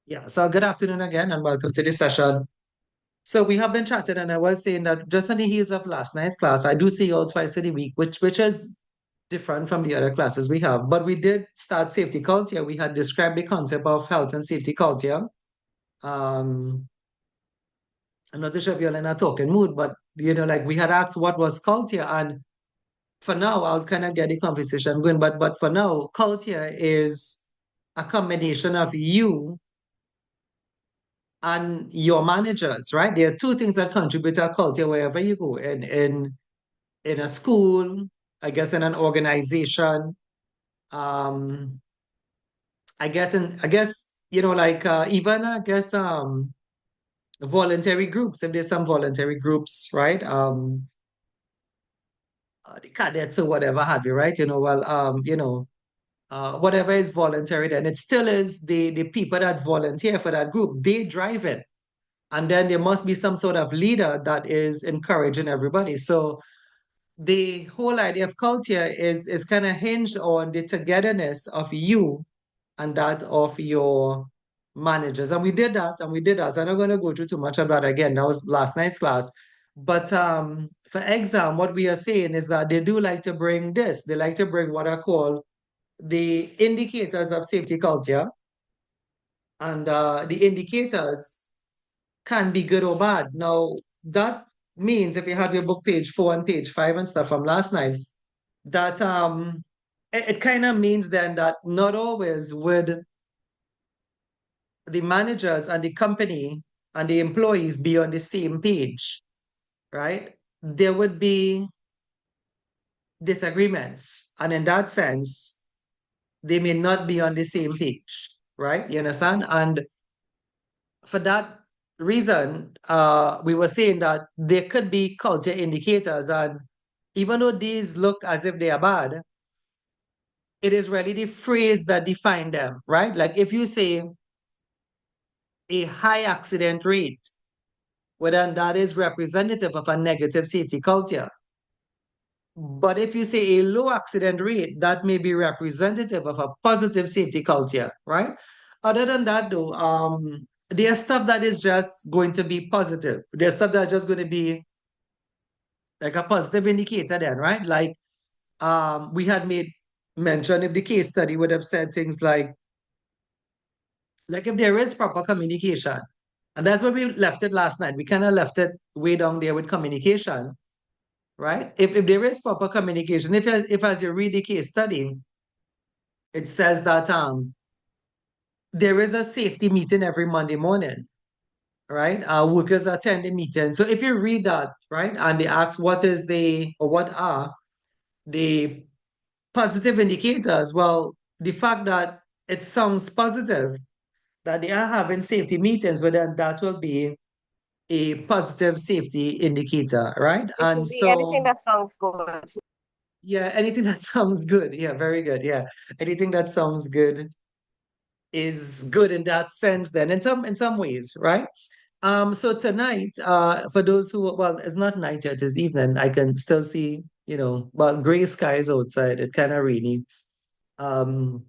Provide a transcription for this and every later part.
Yeah, so good afternoon again and welcome to the session. So we have been chatting and I was saying that just on the heels of last night's class, I do see you all twice a week, which is different from the other classes we have. But we did start safety culture. We had described the concept of health and safety culture. Um, I'm not too sure if you're in a talking mood, but like we had asked what was culture, and for now I'll kind of get the conversation going. But for now, culture is a combination of you and your managers, right? There are two things that contribute to a culture wherever you go, in a school, I guess in an organization, um, even I guess voluntary groups, if there's some voluntary groups, right? The cadets or whatever have you, right? Whatever is voluntary, then it still is the people that volunteer for that group, they drive it. And then there must be some sort of leader that is encouraging everybody. So the whole idea of culture is kind of hinged on the togetherness of you and that of your managers. And we did that, and we did that. So I'm not going to go through too much of that again. That was last night's class. But for exam, what we are saying is that they do like to bring this. They like to bring what I call the indicators of safety culture. And the indicators can be good or bad. Now, that means if you have your book page 4 and page 5 and stuff from last night, that it kind of means then that not always would the managers and the company and the employees be on the same page, right? There would be disagreements. And in that sense, they may not be on the same page, right? You understand? And for that reason, we were saying that there could be culture indicators, and even though these look as if they are bad, it is really the phrase that define them, right? Like if you say a high accident rate, well, then that is representative of a negative safety culture. But if you say a low accident rate, that may be representative of a positive safety culture, right? Other than that, though, there's stuff that is just going to be positive. There's stuff that's just going to be like a positive indicator then, right? Like we had made mention if the case study would have said things like if there is proper communication, and that's where we left it last night. We kind of left it way down there with communication, right? If there is proper communication, if as you read the case study, it says that there is a safety meeting every Monday morning, right? Workers attend the meeting. So if you read that, right, and they ask what are the positive indicators, well, the fact that it sounds positive that they are having safety meetings, well, then that will be a positive safety indicator, right? It And could be anything so, that sounds good. yeah, anything that sounds good, yeah, very good, yeah, anything that sounds good is good in that sense. Then, in some ways, right? So tonight, for those who, well, it's not night yet, it's evening. I can still see, well, gray skies outside. It kind of rainy. Um,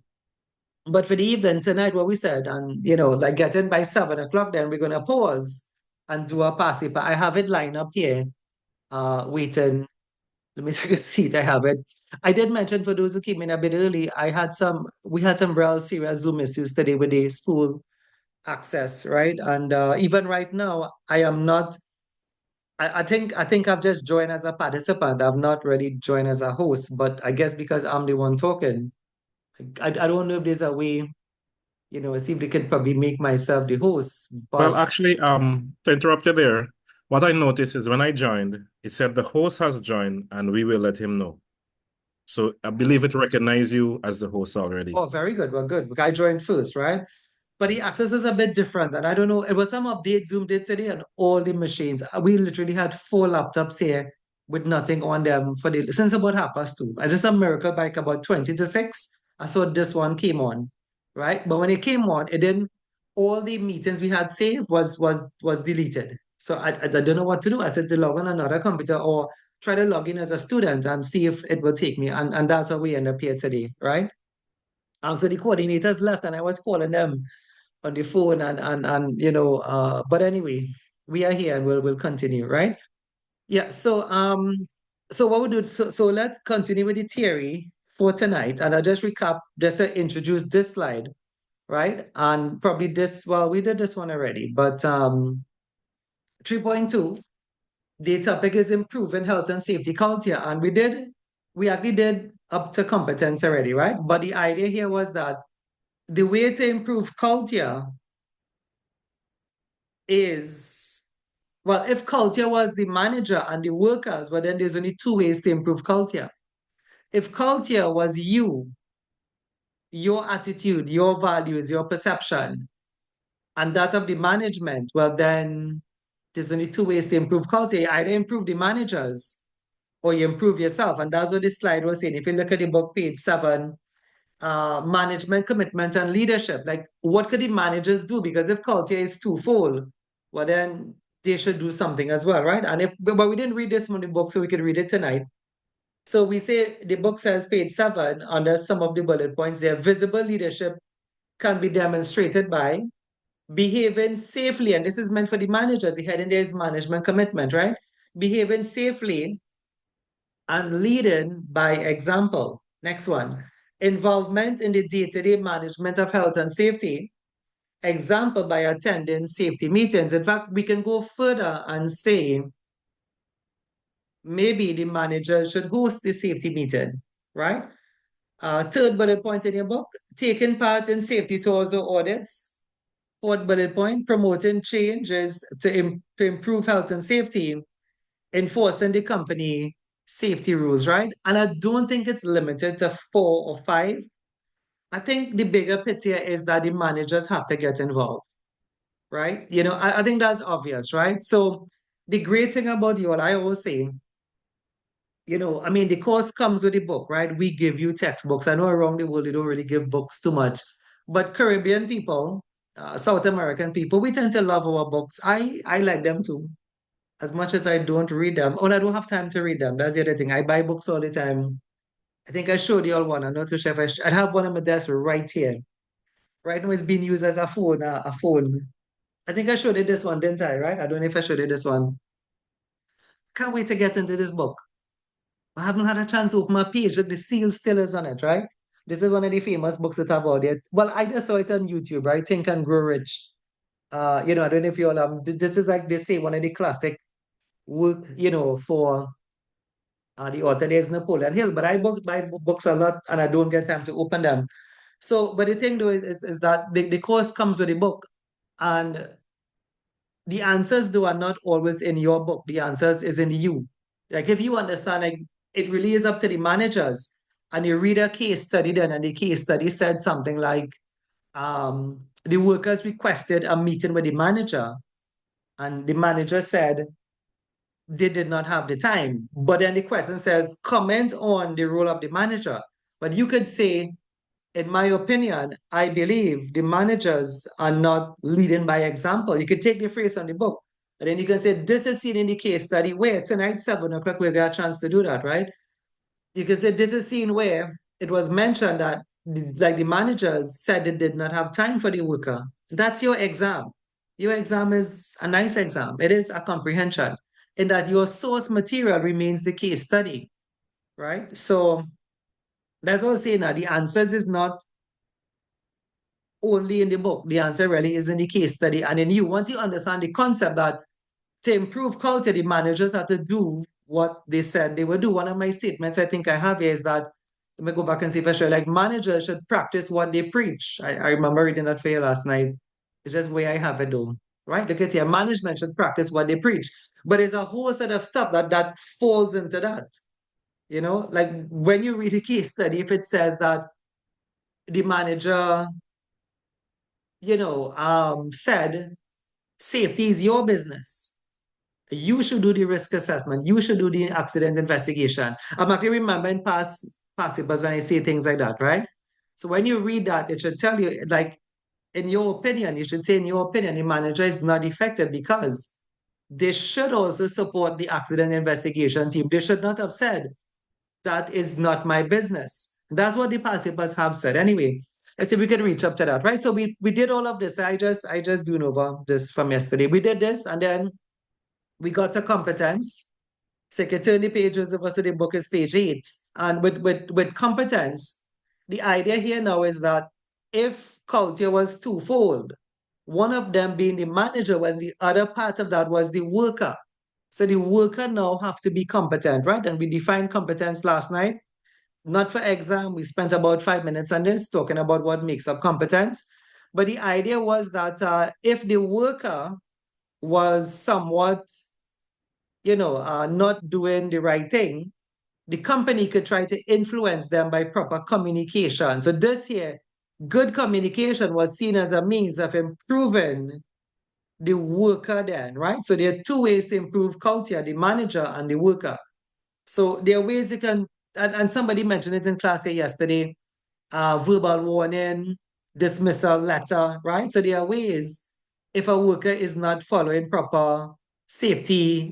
but for the evening tonight, what we said, and like getting by 7 o'clock, then we're gonna pause and do a pass it. But I have it lined up here, waiting. Let me take a seat. I have it. I did mention for those who came in a bit early, we had some real serious Zoom issues today with the school access, right? And even right now, I am not. I think I've just joined as a participant. I've not really joined as a host, but I guess because I'm the one talking, I don't know if there's a way, see if they could probably make myself the host. Well, But actually, to interrupt you there, what I noticed is when I joined, it said the host has joined and we will let him know. So I believe it recognized you as the host already. oh, very good. Well, good. I joined first, right? But the access is a bit different, and I don't know. It was some update Zoom did today on all the machines. We literally had 4 laptops here with nothing on them since about 2:30. I just a miracle by about 20 to 6. I saw this one came on, right? But when it came on, it didn't. All the meetings we had saved was deleted. So I don't know what to do. I said to log on another computer or try to log in as a student and see if it will take me. And that's how we end up here today, right? So the coordinators left, and I was calling them on the phone and but anyway, we are here and we'll continue, right? Yeah, so what we do, so let's continue with the theory for tonight, and I'll just recap, just to introduce this slide, right? And probably this, well, we did this one already, but 3.2, the topic is improving health and safety culture. And we actually did up to competence already, right? But the idea here was that the way to improve culture is, well, if culture was the manager and the workers, well, then there's only two ways to improve culture. If culture was you, your attitude, your values, your perception, and that of the management, well, then there's only two ways to improve culture. You either improve the managers or you improve yourself. And that's what this slide was saying. If you look at the book, page 7, management, commitment, and leadership, like what could the managers do? Because if culture is twofold, well, then they should do something as well, right? And but we didn't read this from the book, so we could read it tonight. So we say the book says, page 7, under some of the bullet points there, visible leadership can be demonstrated by behaving safely. And this is meant for the managers. The heading there is management commitment, right? Behaving safely and leading by example. Next one, involvement in the day-to-day management of health and safety. Example, by attending safety meetings. In fact, we can go further and say, maybe the manager should host the safety meeting, right? Third bullet point in your book, taking part in safety tours or audits. Fourth bullet point, promoting changes to improve health and safety, enforcing the company safety rules, right? And I don't think it's limited to 4 or 5. I think the bigger picture is that the managers have to get involved, right? I think that's obvious, right? So the great thing about you all, I always say, I mean, the course comes with the book, right? We give you textbooks. I know around the world, they don't really give books too much, but Caribbean people, South American people, we tend to love our books. I like them too, as much as I don't read them. Oh, I don't have time to read them. That's the other thing. I buy books all the time. I think I showed you all one. I'm not too sure if I have one on my desk right here. Right now, it's being used as a phone. A phone. I think I showed you this one, didn't I? Right? I don't know if I showed you this one. Can't wait to get into this book. I haven't had a chance to open my page. The seal still is on it, right? This is one of the famous books that I've about it. Well, I just saw it on YouTube, right? Think and Grow Rich. I don't know if you all this is like they say one of the classic work, for the author. There's Napoleon Hill, but I buy books a lot and I don't get time to open them. So, but the thing though is that the course comes with a book, and the answers though are not always in your book. The answers is in you. Like if you understand, like it really is up to the managers. And you read a case study then, and the case study said something like, the workers requested a meeting with the manager, and the manager said they did not have the time. But then the question says, comment on the role of the manager. But you could say, in my opinion, I believe the managers are not leading by example. You could take the phrase on the book, and then you can say, this is seen in the case study where tonight, 7 o'clock, we'll get a chance to do that, right? You can say, this is seen where it was mentioned that like the managers said they did not have time for the worker. That's your exam. Your exam is a nice exam. It is a comprehension in that your source material remains the case study, right? So that's what I'm saying now. The answers is not only in the book. The answer really is in the case study and in you. Once you understand the concept that to improve culture, the managers have to do what they said they would do. One of my statements I think I have here is that, let me go back and see if I should, like managers should practice what they preach. I remember reading that for you last night. It's just where I have it though. Right? Look at here. Management should practice what they preach. But there's a whole set of stuff that falls into that. Like when you read a case study, if it says that the manager, said safety is your business. You should do the risk assessment. You should do the accident investigation. I'm actually remembering past papers when I say things like that, right? So when you read that, it should tell you, like, in your opinion, you should say, in your opinion, the manager is not effective because they should also support the accident investigation team. They should not have said, that is not my business. That's what the papers have said. Anyway, let's see if we can reach up to that, right? So we did all of this. I just doing over this from yesterday. We did this, and then we got to competence. So you can turn the pages over to the book is page 8. And with competence, the idea here now is that if culture was twofold, one of them being the manager, and the other part of that was the worker. So the worker now have to be competent, right? And we defined competence last night. Not for exam. We spent about 5 minutes on this, talking about what makes up competence. But the idea was that if the worker was somewhat, not doing the right thing, the company could try to influence them by proper communication. So this here, good communication was seen as a means of improving the worker then, right? So there are two ways to improve culture, the manager and the worker. So there are ways you can, and somebody mentioned it in class here yesterday, verbal warning, dismissal letter, right? So there are ways if a worker is not following proper safety,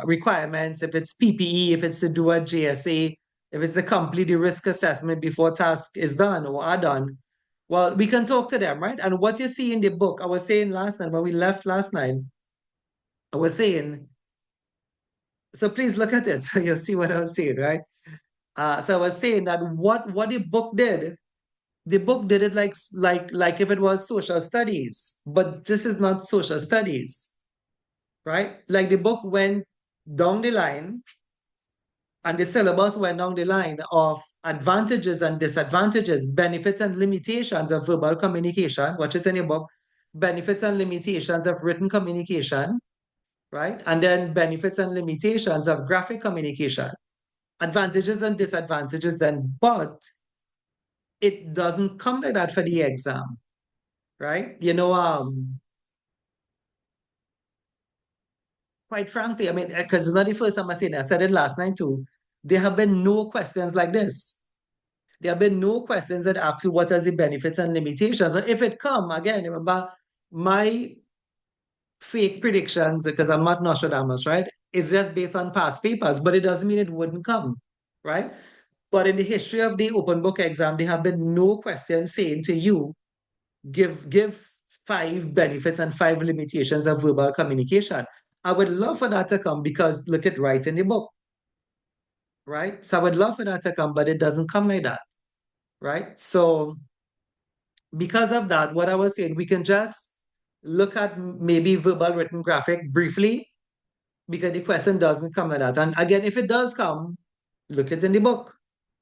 requirements, if it's PPE, if it's to do a GSA, if it's to complete the risk assessment before task is done or are done, well, we can talk to them, right? And what you see in the book, I was saying last night when we left last night, I was saying, so please look at it so you'll see what I was saying, right? So I was saying that what the book did it like if it was social studies, but this is not social studies, right? Like the book went down the line and the syllabus went down the line of advantages and disadvantages, benefits and limitations of verbal communication, watch it in your book, benefits and limitations of written communication, right? And then benefits and limitations of graphic communication, advantages and disadvantages then, but it doesn't come like that for the exam, right? Quite frankly, I mean, because it's not the first time I said it, I said it last night too. There have been no questions like this. There have been no questions that ask you what are the benefits and limitations. So if it come, again, remember my fake predictions, because I'm not Nostradamus, right? It's just based on past papers, but it doesn't mean it wouldn't come, right? But in the history of the open book exam, there have been no questions saying to you, give 5 benefits and 5 limitations of verbal communication. I would love for that to come because look at right in the book, right? So I would love for that to come, but it doesn't come like that, right? So because of that, what I was saying, we can just look at maybe verbal written graphic briefly because the question doesn't come like that. And again, if it does come, look it in the book.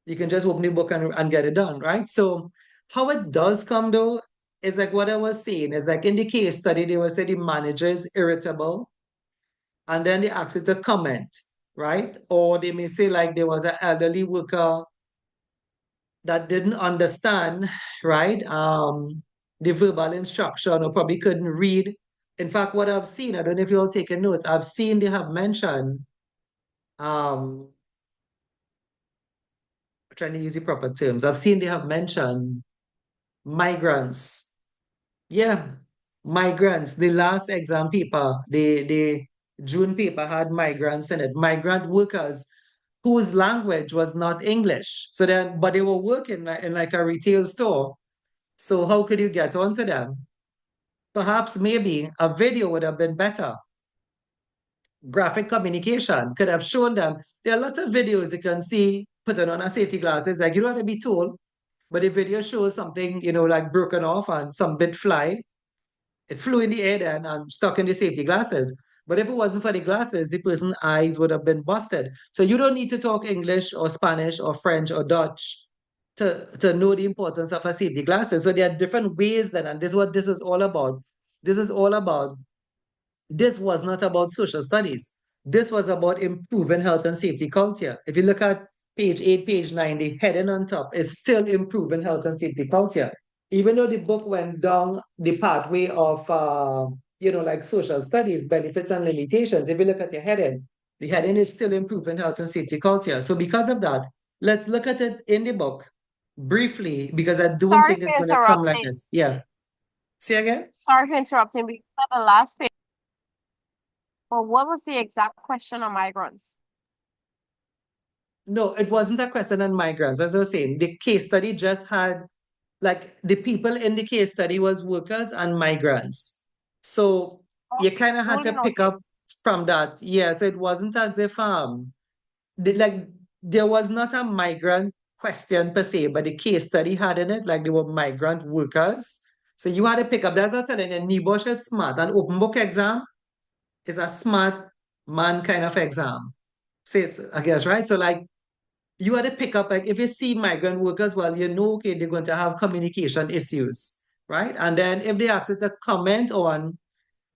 You can just open the book and get it done, right? So how it does come though is like what I was saying is like in the case study, they will say the manager is irritable and then they ask you to comment, right? Or they may say like there was an elderly worker that didn't understand, right? The verbal instruction or probably couldn't read. In fact, what I've seen, I don't know if you're all taking notes, I've seen they have mentioned, I'm trying to use the proper terms. I've seen they have mentioned migrants. Yeah, migrants. The last exam paper, the June paper had migrants in it, migrant workers whose language was not English. So then, but they were working in like a retail store. So how could you get onto them? Perhaps maybe a video would have been better. Graphic communication could have shown them. There are lots of videos you can see putting on a safety glasses. Like you don't want to be told, but the video shows something, like broken off and some bit fly. It flew in the air then and stuck in the safety glasses. But if it wasn't for the glasses, the person's eyes would have been busted. So you don't need to talk English or Spanish or French or Dutch to know the importance of a safety glasses. So there are different ways then, and this is what this is all about. This is all about, this was not about social studies. This was about improving health and safety culture. If you look at page 8, page 9, the heading on top is still improving health and safety culture. Even though the book went down the pathway of, like social studies, benefits and limitations, if you look at the heading is still improving health and safety culture. So because of that, let's look at it in the book briefly, because I don't Sorry think for it's going to come like interrupting. this. Yeah. See again? Sorry for interrupting. Because at the last page, well, what was the exact question on migrants? No, it wasn't a question on migrants. As I was saying, the case study just had like the people in the case study was workers and migrants. So you kind of had Duly to pick noted. up from that. Yeah, so it wasn't as if like there was not a migrant question per se, but the case study had in it, like they were migrant workers. So you had to pick up. That's what I'm telling you, NIBOSH is smart. An open book exam is a smart man kind of exam. Says, I guess, right? So like you had to pick up, like if you see migrant workers, well, you know, okay, they're going to have communication issues, right? And then if they ask you to comment on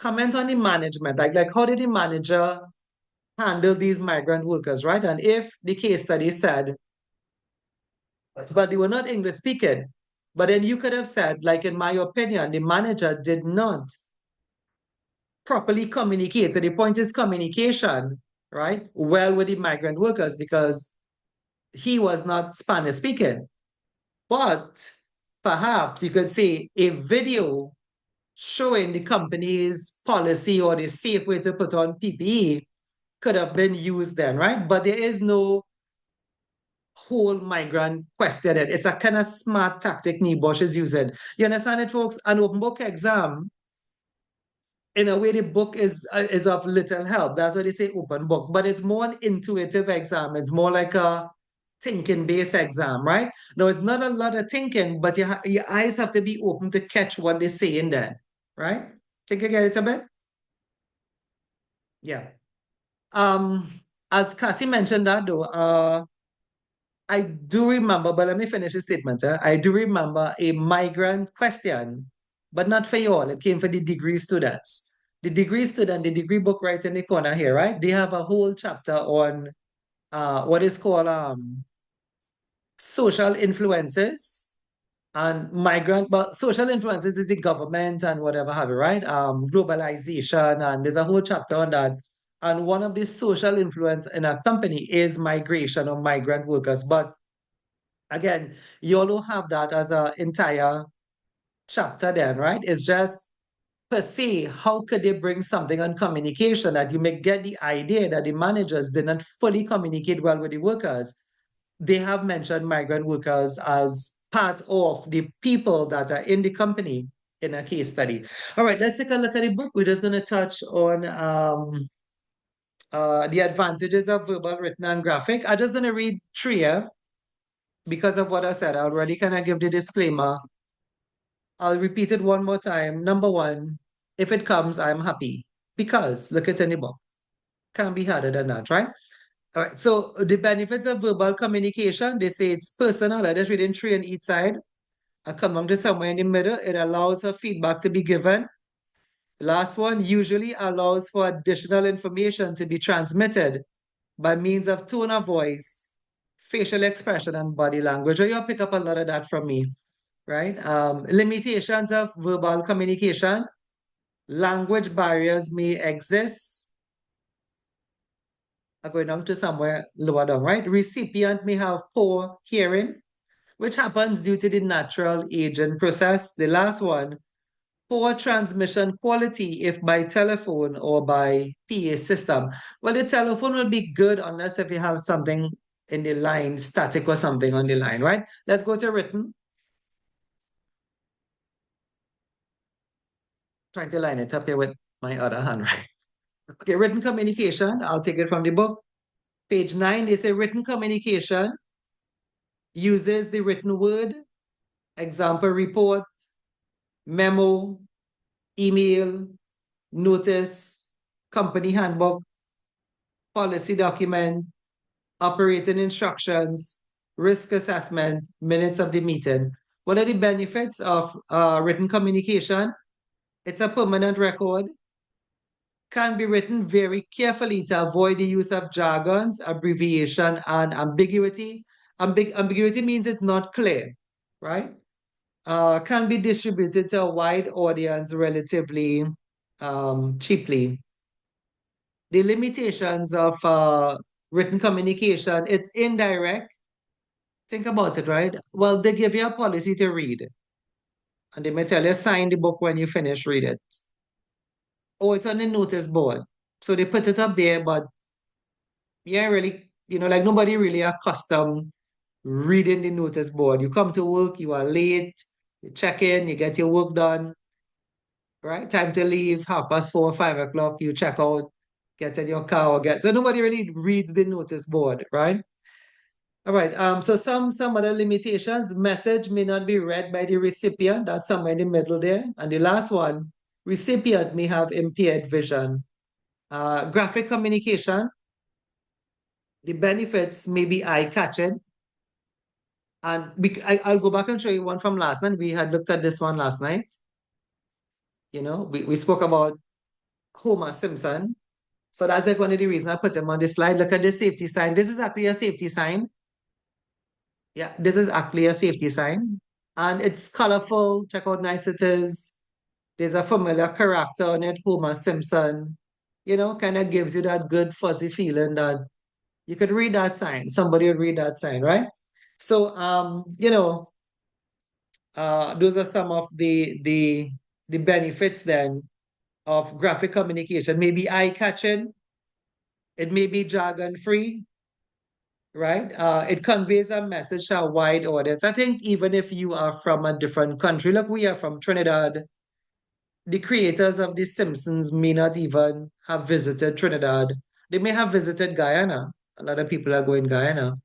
the management, like how did the manager handle these migrant workers, right? And if the case study said, but they were not English speaking, but then you could have said, like in my opinion, the manager did not properly communicate. So the point is communication, right? Well with the migrant workers because he was not Spanish speaking. But perhaps you could say a video showing the company's policy or the safe way to put on PPE could have been used then, right? But there is no whole migrant question. It's a kind of smart tactic NIBOSH is using. You understand it, folks? An open book exam, in a way, the book is of little help. That's why they say open book. But it's more an intuitive exam. It's more like a thinking-based exam, right? No, it's not a lot of thinking, but your eyes have to be open to catch what they're saying then, right? Think you get it a bit? Yeah. As Cassie mentioned that though, I do remember, but let me finish the statement. I do remember a migrant question, but not for you all. It came for the degree students. The degree student, the degree book right in the corner here, right? They have a whole chapter on what is called social influences and migrant, but social influences is the government and whatever have you, right? Globalization, and there's a whole chapter on that. And one of the social influence in a company is migration or migrant workers. But again, you all don't have that as an entire chapter then, right? It's just per se, how could they bring something on communication that you may get the idea that the managers did not fully communicate well with the workers? They have mentioned migrant workers as part of the people that are in the company in a case study. All right, let's take a look at the book. We're just going to touch on the advantages of verbal, written, and graphic. I'm just going to read three here because of what I said. I already kind of give the disclaimer. I'll repeat it one more time. Number one, if it comes, I'm happy because look at any book. Can't be harder than that, right? All right. So the benefits of verbal communication, they say it's personal. I just reading three on each side. I come down to somewhere in the middle. It allows for feedback to be given. Last one usually allows for additional information to be transmitted by means of tone of voice, facial expression, and body language. You'll pick up a lot of that from me, right? Limitations of verbal communication. Language barriers may exist. I'm going down to somewhere lower down, right? Recipient may have poor hearing, which happens due to the natural aging process. The last one, poor transmission quality if by telephone or by PA system. Well, the telephone will be good unless if you have something in the line, static or something on the line, right? Let's go to written. Trying to line it up here with my other hand, right? Okay, written communication. I'll take it from the book. Page 9, they say written communication uses the written word, example report, memo, email, notice, company handbook, policy document, operating instructions, risk assessment, minutes of the meeting. What are the benefits of written communication? It's a permanent record, can be written very carefully to avoid the use of jargons, abbreviation, and ambiguity. Ambiguity means it's not clear, right? Can be distributed to a wide audience relatively cheaply. The limitations of written communication, it's indirect. Think about it, right? Well, they give you a policy to read. And they may tell you, sign the book when you finish read it. Or it's on the notice board. So they put it up there, but yeah, really, like nobody really accustomed reading the notice board. You come to work, you are late, You check in, you get your work done, right? Time to leave, 4:30, 5 o'clock, you check out, get in your car or so nobody really reads the notice board, right? All right, so some other limitations, message may not be read by the recipient, that's somewhere in the middle there. And the last one, recipient may have impaired vision. Graphic communication, the benefits may be eye-catching. And I'll go back and show you one from last night. We had looked at this one last night. You know, we spoke about Homer Simpson. So that's like one of the reasons I put him on this slide. Look at the safety sign. This is actually a safety sign. Yeah, this is actually a safety sign. And it's colorful. Check how nice it is. There's a familiar character on it, Homer Simpson. You know, kind of gives you that good fuzzy feeling that you could read that sign. Somebody would read that sign, right? So you know, those are some of the benefits then of graphic communication. Maybe eye-catching, it may be jargon-free, right? It conveys a message to a wide audience. I think even if you are from a different country, look, we are from Trinidad. The creators of The Simpsons may not even have visited Trinidad. They may have visited Guyana. A lot of people are going Guyana.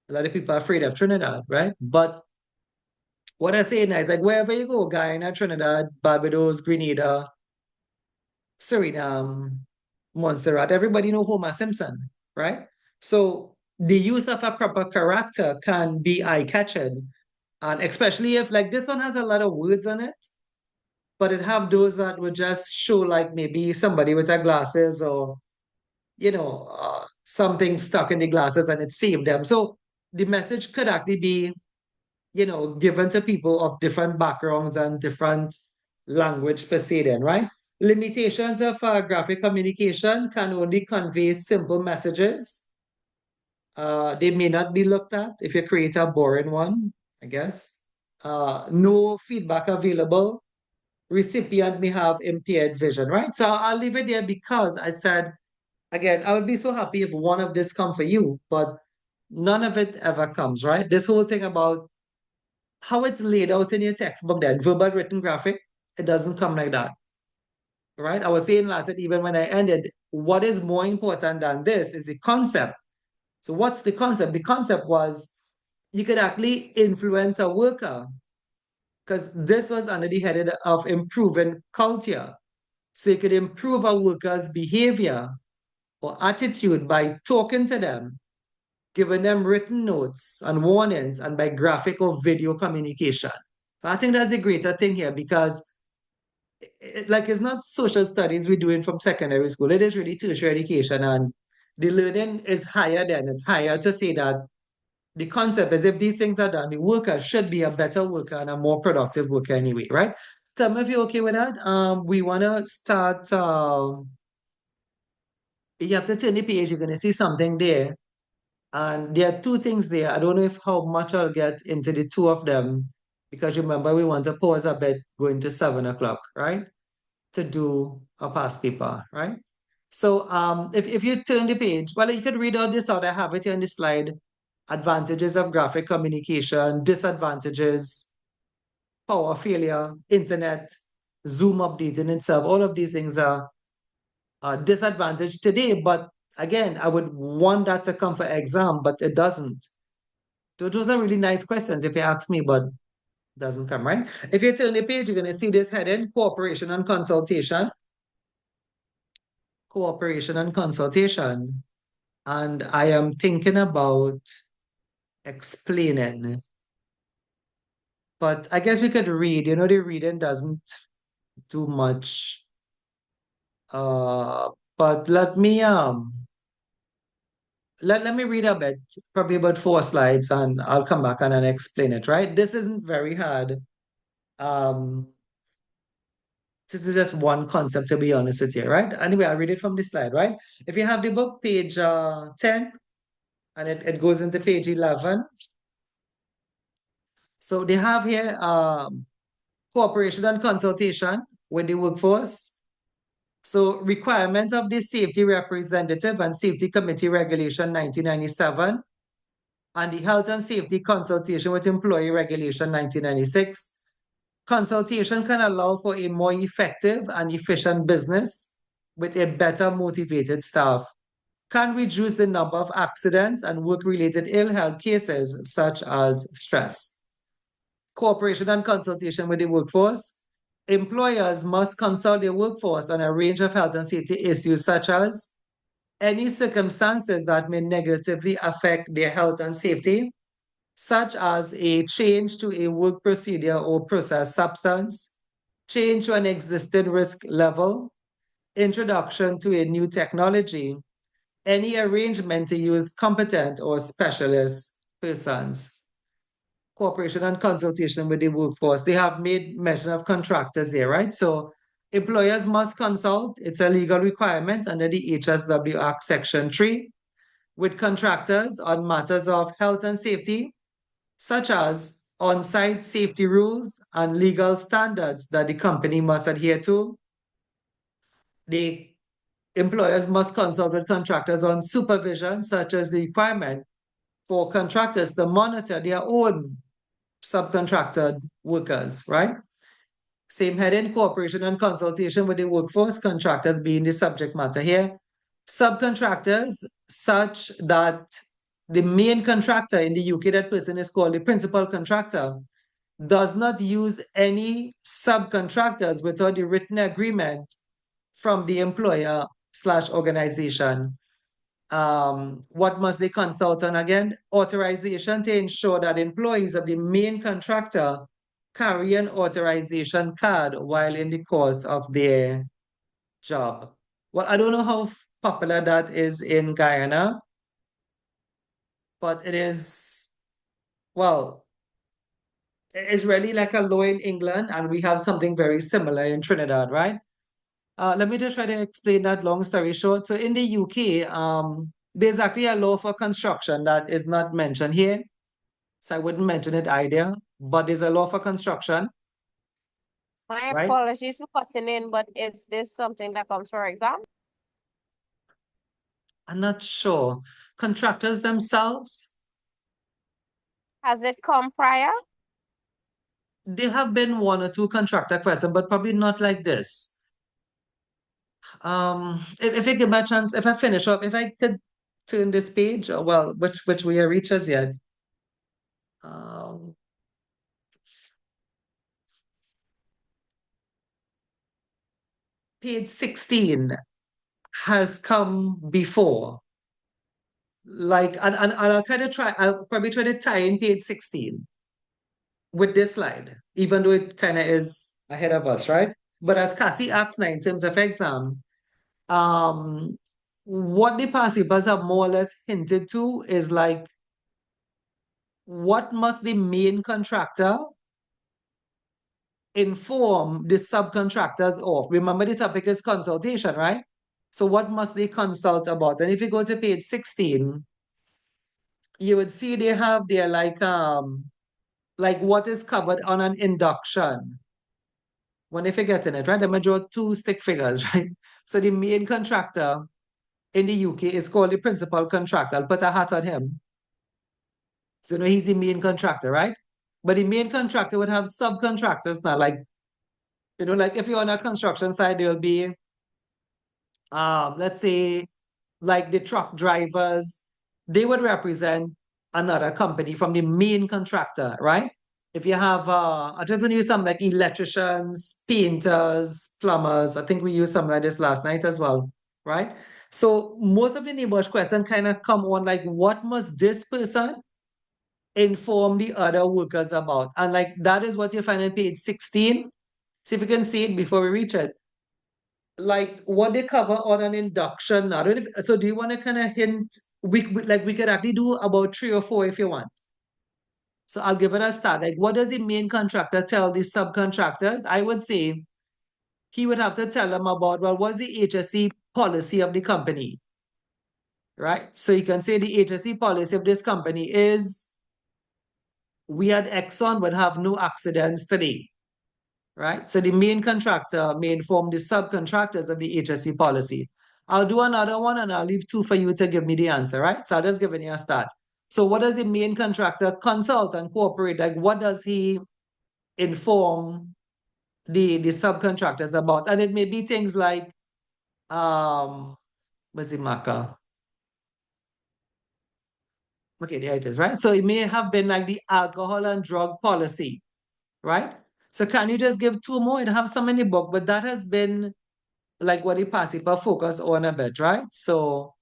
A lot of people are afraid of Trinidad, right? But what I say now is like wherever you go, Guyana, Trinidad, Barbados, Grenada, Suriname, Montserrat, everybody know Homer Simpson, right? So the use of a proper character can be eye-catching. And especially if like this one has a lot of words on it, but it have those that would just show like maybe somebody with a glasses or, you know, something stuck in the glasses and it saved them. So the message could actually be, you know, given to people of different backgrounds and different language per se then, right? Limitations of graphic communication can only convey simple messages. They may not be looked at if you create a boring one, I guess. No feedback available. Recipient may have impaired vision, right? So I'll leave it there because I said, again, I would be so happy if one of this come for you, but none of it ever comes, right? This whole thing about how it's laid out in your textbook, that verbal, written, graphic, it doesn't come like that, right? I was saying last night, even when I ended, what is more important than this is the concept. So what's the concept? The concept was you could actually influence a worker because this was under the heading of improving culture. So you could improve a worker's behavior or attitude by talking to them, giving them written notes and warnings, and by graphic or video communication. So I think that's a greater thing here because it's not social studies we're doing from secondary school. It is really tertiary education, and the learning is higher than it's higher to say that the concept is if these things are done, the worker should be a better worker and a more productive worker anyway, right? Tell me if you're okay with that. We want to start. You have to turn the page, you're going to see something there. And there are two things there. I don't know if how much I'll get into the two of them because remember we want to pause a bit going to 7 o'clock, right? To do a past paper, right? So if you turn the page, well, you could read all this out. I have it here on the slide. Advantages of graphic communication, disadvantages, power failure, internet, Zoom updating itself. All of these things are disadvantaged today, but again, I would want that to come for exam, but it doesn't. So those are really nice questions if you ask me, but it doesn't come, right? If you turn the page, you're going to see this heading, cooperation and consultation. Cooperation and consultation. And I am thinking about explaining. But I guess we could read, you know, the reading doesn't do much. But let me let me read a bit, probably about 4 slides, and I'll come back and then explain it, right? This isn't very hard. This is just one concept, to be honest with you, right? Anyway, I'll read it from the slide, right? If you have the book, page 10, and it goes into page 11. So they have here cooperation and consultation with the workforce. So requirements of the Safety Representative and Safety Committee Regulation 1997 and the Health and Safety Consultation with Employee Regulation 1996 Consultation can allow for a more effective and efficient business with a better motivated staff, can reduce the number of accidents and work-related ill health cases such as stress. Cooperation and consultation with the workforce. Employers must consult their workforce on a range of health and safety issues such as any circumstances that may negatively affect their health and safety, such as a change to a work procedure or process substance, change to an existing risk level, introduction to a new technology, any arrangement to use competent or specialist persons. Cooperation and consultation with the workforce. They have made mention of contractors here, right? So employers must consult, it's a legal requirement under the HSW Act Section 3, with contractors on matters of health and safety, such as on-site safety rules and legal standards that the company must adhere to. The employers must consult with contractors on supervision, such as the requirement for contractors to monitor their own subcontracted workers, right? Same heading, cooperation and consultation with the workforce, contractors being the subject matter here. Subcontractors, such that the main contractor in the UK, that person is called the principal contractor, does not use any subcontractors without the written agreement from the employer / organization. What must they consult on again? Authorization to ensure that employees of the main contractor carry an authorization card while in the course of their job. Well, I don't know how popular that is in Guyana, but it is, well, it's really like a law in England, and we have something very similar in Trinidad, right? Let me just try to explain that long story short. So in the UK, there's actually a law for construction that is not mentioned here. So I wouldn't mention it either, but there's a law for construction. My Right. apologies for cutting in, but is this something that comes for exam? I'm not sure. Contractors themselves, Has it come prior? there have been one or two contractor questions, but probably not like this. If you give me a chance, if I finish up, if I could turn this page, well, which we are reaches yet. Page 16 has come before. Like, and I'll probably try to tie in page 16 with this slide, even though it kind of is ahead of us, right? But as Cassie asks now in terms of exam, what the past papers have more or less hinted to is like, what must the main contractor inform the subcontractors of? Remember, the topic is consultation, right? So what must they consult about? And if you go to page 16, you would see they have their like what is covered on an induction. When they forget in it, right? They may draw two stick figures, right? So the main contractor in the UK is called the principal contractor. I'll put a hat on him. So he's the main contractor, right? But the main contractor would have subcontractors now, like, like if you're on a construction site, there'll be, let's say, like the truck drivers, they would represent another company from the main contractor, right? If you have, I just use some like electricians, painters, plumbers. I think we used something like this last night as well, right? So most of the neighborhood questions kind of come on like, what must this person inform the other workers about? And like, that is what you find on page 16. See if you can see it before we reach it. Like what they cover on an induction. I don't know so do you want to kind of hint? We could actually do about 3 or 4 if you want. So I'll give it a start. Like, what does the main contractor tell the subcontractors? I would say he would have to tell them about, well, what's the HSE policy of the company, right? So you can say the HSE policy of this company is, we at Exxon would have no accidents today, right? So the main contractor may inform the subcontractors of the HSE policy. I'll do another one and I'll leave 2 for you to give me the answer, right? So I'll just give you a start. So what does the main contractor consult and cooperate? Like what does he inform the subcontractors about. And it may be things like what's it, Maka? Okay, there it is, right? So it may have been like the alcohol and drug policy, right? So can you just give two more and have some in the book? But that has been like what the PASIPA focus on a bit, right? So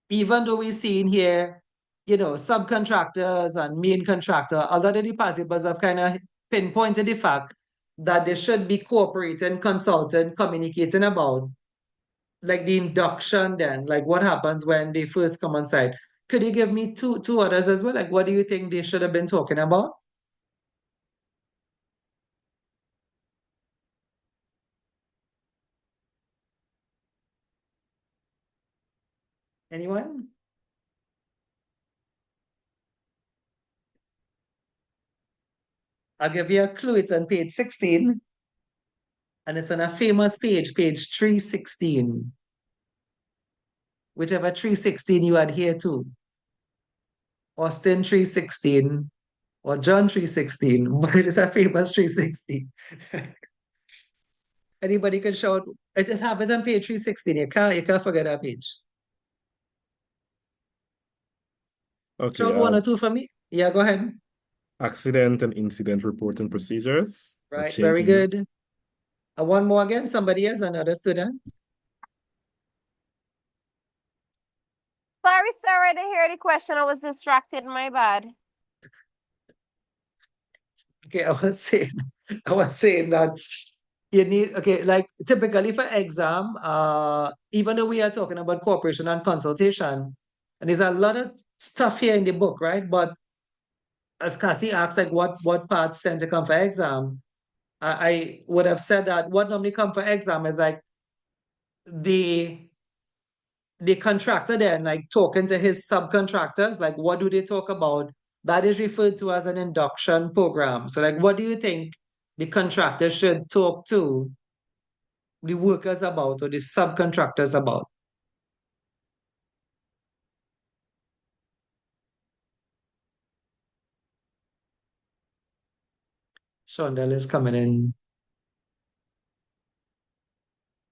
even though we see in here, subcontractors and main contractor, a lot of the PASIPAs have kind of pinpointed the fact that they should be cooperating, consulting, communicating about like the induction then, like what happens when they first come on site. Could you give me two others as well? Like what do you think they should have been talking about? Anyone? I'll give you a clue. It's on page 16 and it's on a famous page, page 316. Whichever 316 you adhere to. Austin 316 or John 316, but it is a famous 316. Anybody can shout, it happens on page 316. You can't forget that page. Okay, Shout one or two for me. Yeah, go ahead. accident and incident reporting procedures. Right, very good. One more again, somebody else, another student. Sorry, sir, I didn't hear the question. I was distracted. My bad. Okay, I was saying that you need, okay, like typically for exam, even though we are talking about cooperation and consultation, and there's a lot of stuff here in the book, right? But as Cassie asked, like what parts tend to come for exam, I would have said that what normally come for exam is like the contractor then like talking to his subcontractors, like what do they talk about? That is referred to as an induction program. So like what do you think the contractor should talk to the workers about or the subcontractors about? Shondell is coming in.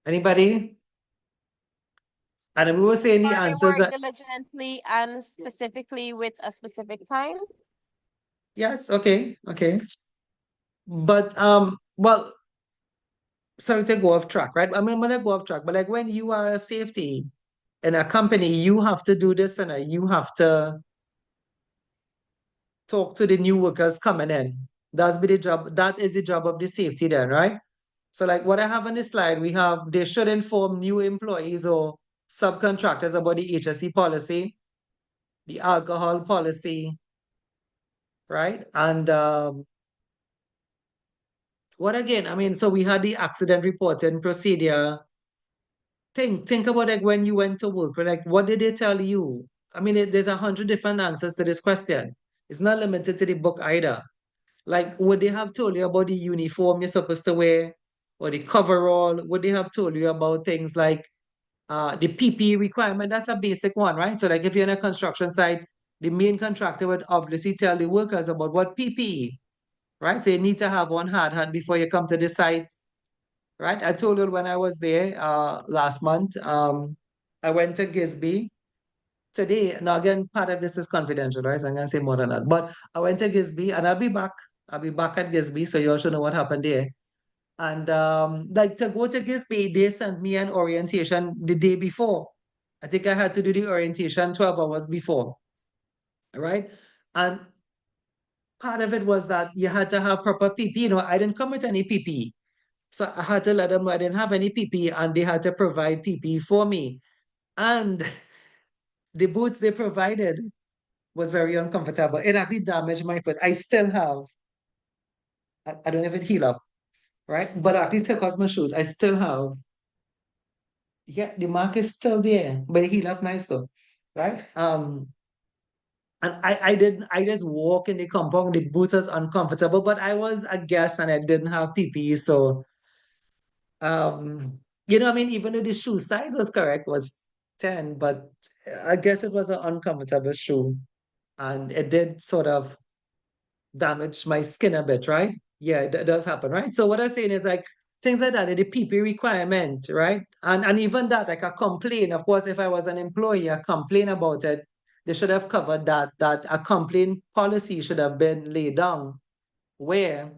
Anybody? And we were saying the Or they answers work are diligently and specifically with a specific time. yes, okay, okay. But well, sorry to go off track, right? I mean, I'm gonna go off track, but like when you are a safety in a company, you have to do this and you have to talk to the new workers coming in. That's be the job. That is the job of the safety then, right? So like what I have on the slide, we have they should inform new employees or subcontractors about the HSE policy, the alcohol policy, right? And what again? I mean, so we had the accident reporting procedure. Think about like when you went to work, like what did they tell you? I mean, there's 100 different answers to this question. It's not limited to the book either. Like, would they have told you about the uniform you're supposed to wear or the coverall? Would they have told you about things like the PPE requirement? That's a basic one, right? So like if you're in a construction site, the main contractor would obviously tell the workers about what PPE, right? So you need to have one hard hat before you come to the site, right? I told you when I was there last month, I went to Gisby today. Now again, part of this is confidential, right? So I'm gonna say more than that. But I went to Gisby and I'll be back. I'll be back at Gisby, so you all should know what happened there. And like to go to Gisby, they sent me an orientation the day before. I think I had to do the orientation 12 hours before, right? And part of it was that you had to have proper PPE. I didn't come with any PPE. So I had to let them know I didn't have any PPE and they had to provide PPE for me. And the boots they provided was very uncomfortable. It actually damaged my foot. I still have, I don't know if it healed up, right? But I actually took out my shoes. I still have, yeah, the mark is still there, but it healed up nice though, right? And I just walk in the compound, the boots was uncomfortable, but I was a guest and I didn't have PPE. So, I mean, even though the shoe size was correct, was 10, but I guess it was an uncomfortable shoe and it did sort of damage my skin a bit, right? Yeah, that does happen, right? So what I'm saying is like things like that, the PP requirement, right? And even that, like a complaint, of course, if I was an employee, a complaint about it, they should have covered that a complaint policy should have been laid down where,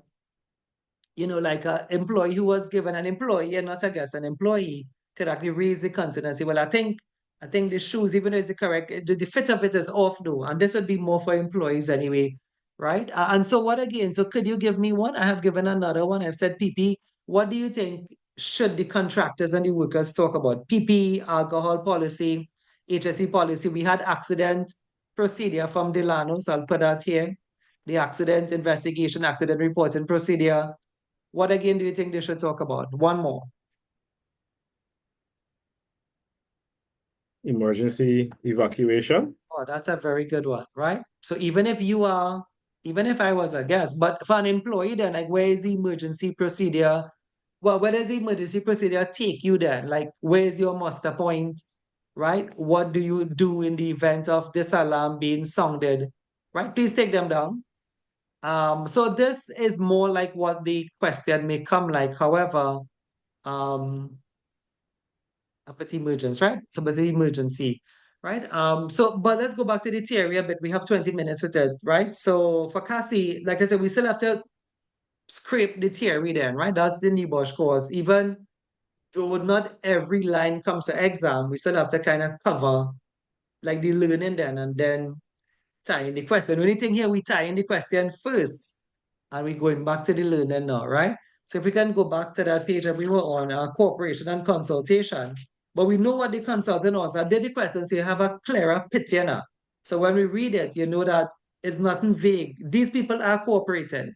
like an employee who was given an employee and not a guest, an employee could actually raise the concern and say, well, I think the shoes, even though it's correct, the fit of it is off though. And this would be more for employees anyway, right? And so what again? So could you give me one? I have given another one. I've said PP. What do you think should the contractors and the workers talk about? PP, alcohol policy, HSE policy. We had accident procedure from Delano, so I'll put that here. The accident investigation, accident reporting procedure. What again do you think they should talk about? One more. Emergency evacuation. Oh, that's a very good one, right? So even if I was a guest, but for an employee, then like where is the emergency procedure? Well, where does the emergency procedure take you then? Like where's your muster point, right? What do you do in the event of this alarm being sounded, right? Please take them down. So this is more like what the question may come like. However, um, up emergence, right? So basically emergency, right? But let's go back to the theory a bit. We have 20 minutes with it, right? So for Cassie, like I said, we still have to scrape the theory then, right? That's the NEBOSH course. Even though not every line comes to exam, we still have to kind of cover like the learning then and then tie in the question. The only thing here, we tie in the question first and we're going back to the learning now, right? So if we can go back to that page that we were on, cooperation and consultation, but we know what the consultant was. I did the question so you have a clearer picture now. So when we read it, you know that it's nothing vague. These people are cooperating.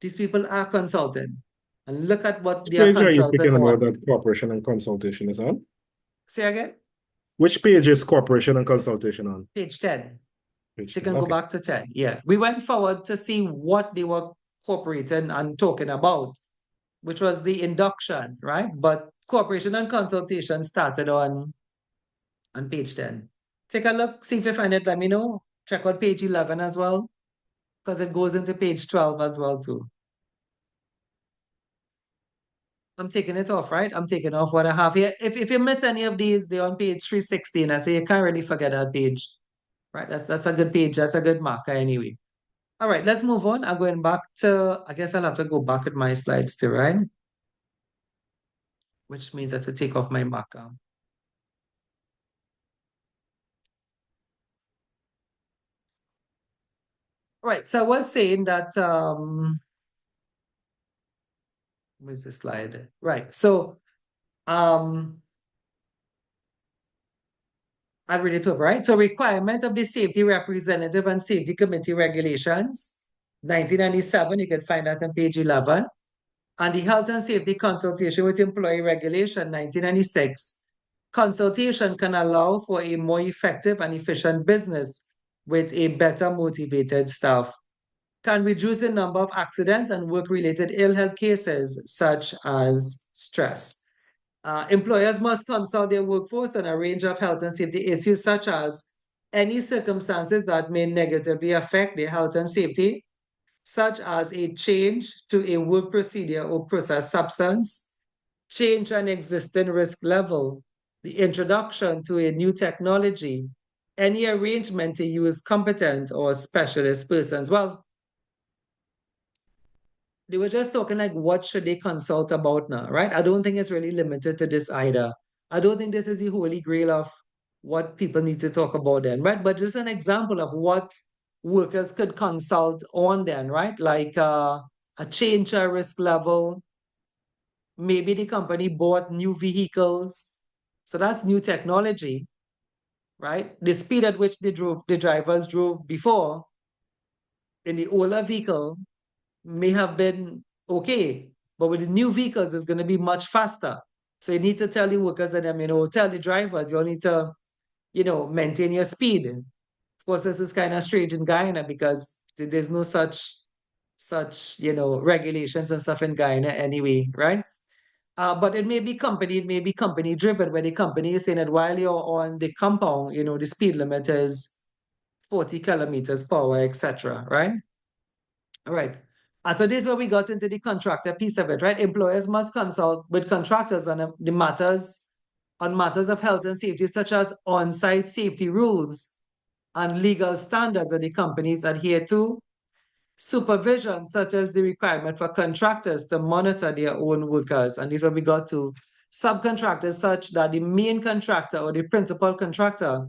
These people are consulting. And look at what they are Which page are you consulting speaking about on. that cooperation and consultation is on? Say again? Which page is cooperation and consultation on? Page 10. Page So you 10. can go Okay. back to 10. Yeah. We went forward to see what they were cooperating and talking about, which was the induction, right? But cooperation and consultation started on page 10. Take a look, see if you find it, let me know. Check out page 11 as well, because it goes into page 12 as well too. I'm taking it off, right? I'm taking off what I have here. If you miss any of these, they're on page 316. I say you can't really forget that page, right? That's a good page. That's a good marker anyway. All right, let's move on. I'm going back to, I guess I'll have to go back at my slides too, right? Which means I have to take off my marker. Right, so I was saying that, where's the slide? Right, so, I read it over, right? So requirement of the safety representative and safety committee regulations, 1997, you can find that on page 11. And the health and safety consultation with employee regulation, 1996. Consultation can allow for a more effective and efficient business with a better motivated staff. Can reduce the number of accidents and work-related ill health cases, such as stress. Employers must consult their workforce on a range of health and safety issues, such as any circumstances that may negatively affect their health and safety, such as a change to a work procedure or process substance, change an existing risk level, the introduction to a new technology, any arrangement to use competent or specialist persons. Well, they were just talking like, what should they consult about now, right? I don't think it's really limited to this either. I don't think this is the holy grail of what people need to talk about then, right? But just an example of what workers could consult on then, right? Like a change to risk level. Maybe the company bought new vehicles. So that's new technology, right? The speed at which the drivers drove before in the older vehicle may have been okay, but with the new vehicles, it's going to be much faster. So you need to tell the workers and them, tell the drivers, you need to, maintain your speed. Of course, this is kind of strange in Guyana because there's no such, regulations and stuff in Guyana anyway, right? But it may be company driven, where the company is saying that while you're on the compound, the speed limit is 40 kilometers per hour, etc. Right? All right. And so this is where we got into the contractor piece of it, right? Employers must consult with contractors on matters of health and safety, such as on-site safety rules and legal standards that the companies adhere to, supervision, such as the requirement for contractors to monitor their own workers. And this is what we got to subcontractors, such that the main contractor or the principal contractor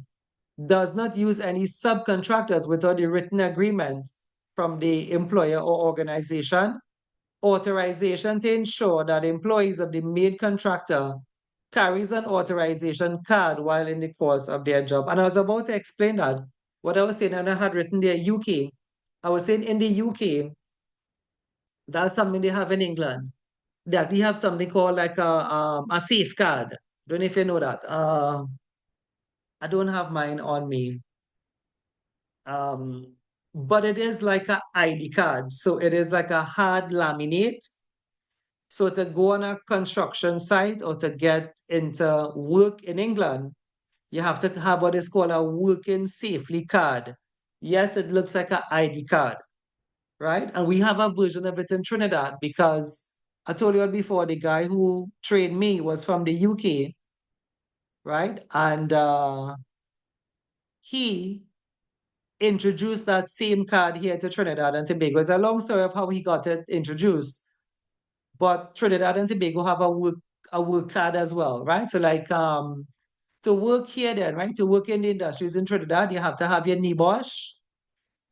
does not use any subcontractors without a written agreement from the employer or organization, authorization to ensure that employees of the main contractor carries an authorization card while in the course of their job. And I was about to explain that. What I was saying, and I had written there, UK. I was saying in the UK, that's something they have in England. That we have something called like a safeguard. Don't know if you know that. I don't have mine on me. But it is like an ID card. So it is like a hard laminate. So to go on a construction site or to get into work in England, you have to have what is called a working safely card. Yes, it looks like an ID card, right? And we have a version of it in Trinidad because I told you before, the guy who trained me was from the UK, right? And he introduced that same card here to Trinidad and Tobago. It's a long story of how he got it introduced, but Trinidad and Tobago have a work card as well, right? So like to work here then, right? To work in the industries in Trinidad, you have to have your NEBOSH.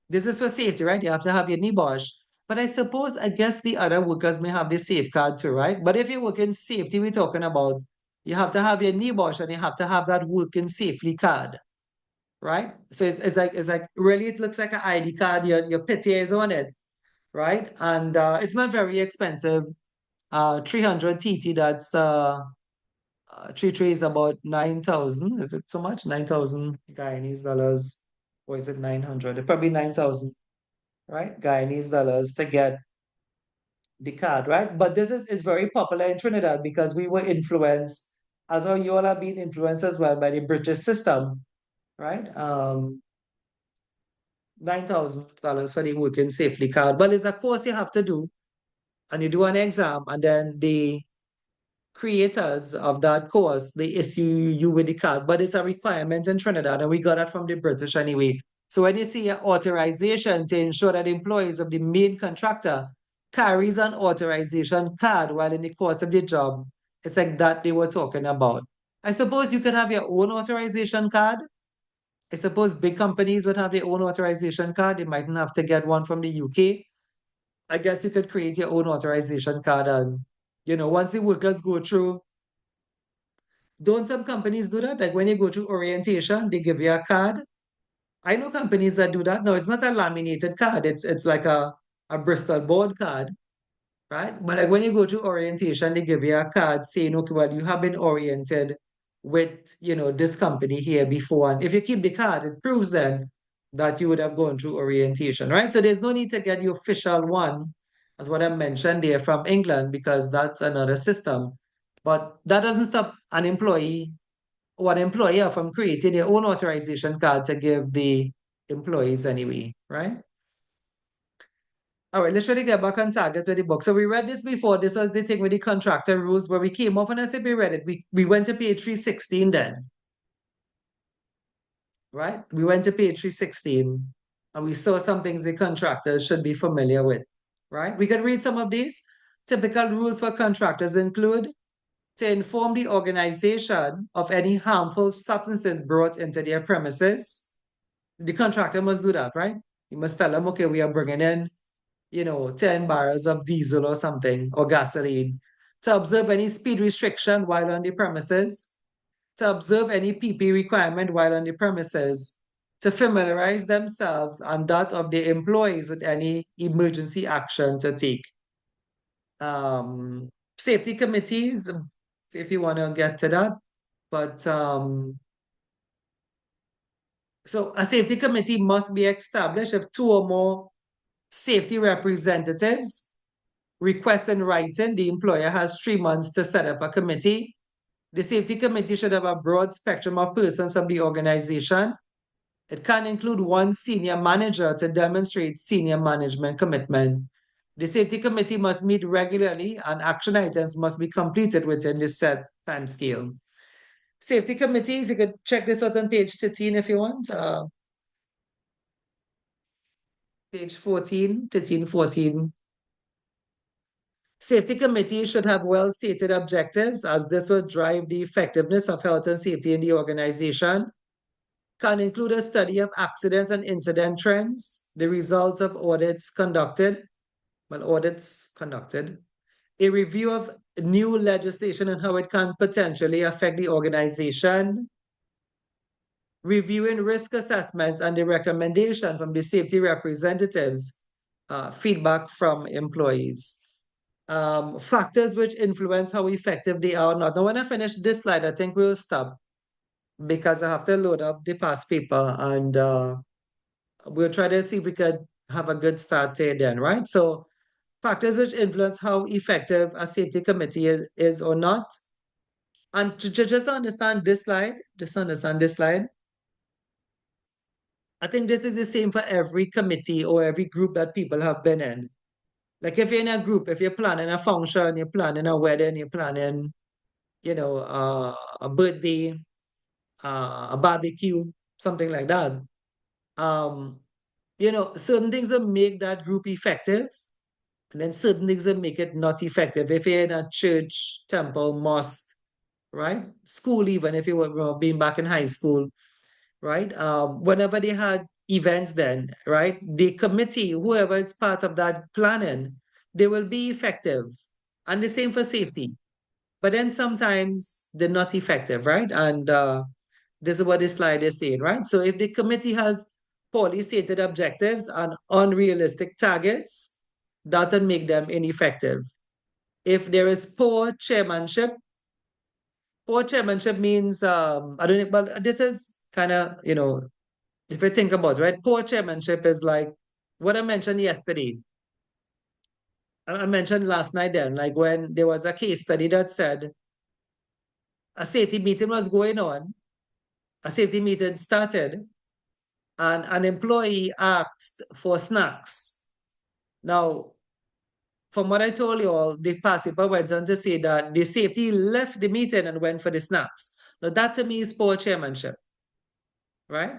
This is for safety, right? You have to have your NEBOSH. But I guess the other workers may have the safeguard too, right? But if you work in safety, we're talking about, you have to have your NEBOSH and you have to have that working safely card, right? So it's like really, it looks like an ID card. Your picture is on it, right? And it's not very expensive. 300 TT, that's 3 is about 9,000. Is it so much? 9,000 Guyanese dollars. Or is it 900? Probably 9,000, right? Guyanese dollars to get the card, right? But this is very popular in Trinidad because we were influenced, as how you all have been influenced as well by the British system, right? $9,000 for the working safely card. But it's a course you have to do, and you do an exam, and then the creators of that course, they issue you with the card, but it's a requirement in Trinidad, and we got that from the British anyway. So when you see an authorization to ensure that employees of the main contractor carries an authorization card while in the course of the job, it's like that they were talking about. I suppose you could have your own authorization card. I suppose big companies would have their own authorization card. They mightn't have to get one from the UK. I guess you could create your own authorization card, and once the workers go through, don't some companies do that? Like when you go through orientation, they give you a card. I know companies that do that. No, it's not a laminated card. It's like a Bristol board card, right? But like when you go to orientation, they give you a card saying, okay, well, you have been oriented with, this company here before. And if you keep the card, it proves then that you would have gone through orientation, right? So there's no need to get the official one, as what I mentioned there from England, because that's another system. But that doesn't stop an employee or an employer from creating their own authorization card to give the employees anyway, right? All right, let's try to get back on target with the book. So we read this before. This was the thing with the contractor rules where we came off, and I said we read it. We went to page 316 then, right? We went to page 316 and we saw some things the contractors should be familiar with, right? We can read some of these. Typical rules for contractors include to inform the organization of any harmful substances brought into their premises. The contractor must do that, right? You must tell them, okay, we are bringing in 10 barrels of diesel or something, or gasoline, to observe any speed restriction while on the premises, to observe any PP requirement while on the premises, to familiarize themselves and that of the employees with any emergency action to take. Safety committees, if you want to get to that, but so a safety committee must be established if 2 or more safety representatives request in writing. The employer has 3 months to set up a committee. The safety committee should have a broad spectrum of persons from the organization. It can include one senior manager to demonstrate senior management commitment. The safety committee must meet regularly and action items must be completed within the set time scale. Safety committees, you could check this out on page 13 if you want. Page 14, 13, 14. Safety committee should have well-stated objectives as this would drive the effectiveness of health and safety in the organization. Can include a study of accidents and incident trends, the results of audits conducted, a review of new legislation and how it can potentially affect the organization, reviewing risk assessments and the recommendation from the safety representatives, feedback from employees. Factors which influence how effective they are or not. Now, when I finish this slide, I think we'll stop because I have to load up the past paper and we'll try to see if we could have a good start to it then, right? So factors which influence how effective a safety committee is or not. And to just understand this slide, I think this is the same for every committee or every group that people have been in. Like if you're in a group, if you're planning a function, you're planning a wedding, you're planning, a birthday, a barbecue, something like that. Certain things will make that group effective, and then certain things will make it not effective. If you're in a church, temple, mosque, right? School, even if you were being back in high school, right? Whenever they had events then, right? The committee, whoever is part of that planning, they will be effective. And the same for safety. But then sometimes they're not effective, right? And this is what this slide is saying, right? So if the committee has poorly stated objectives and unrealistic targets, that will make them ineffective. If there is poor chairmanship means, I don't know, but this is kind of, if you think about it, right? Poor chairmanship is like what I mentioned yesterday. I mentioned last night then, like when there was a case study that said a safety meeting was going on, a safety meeting started, and an employee asked for snacks. Now, from what I told you all, the past paper went on to say that the safety left the meeting and went for the snacks. Now, that to me is poor chairmanship, right?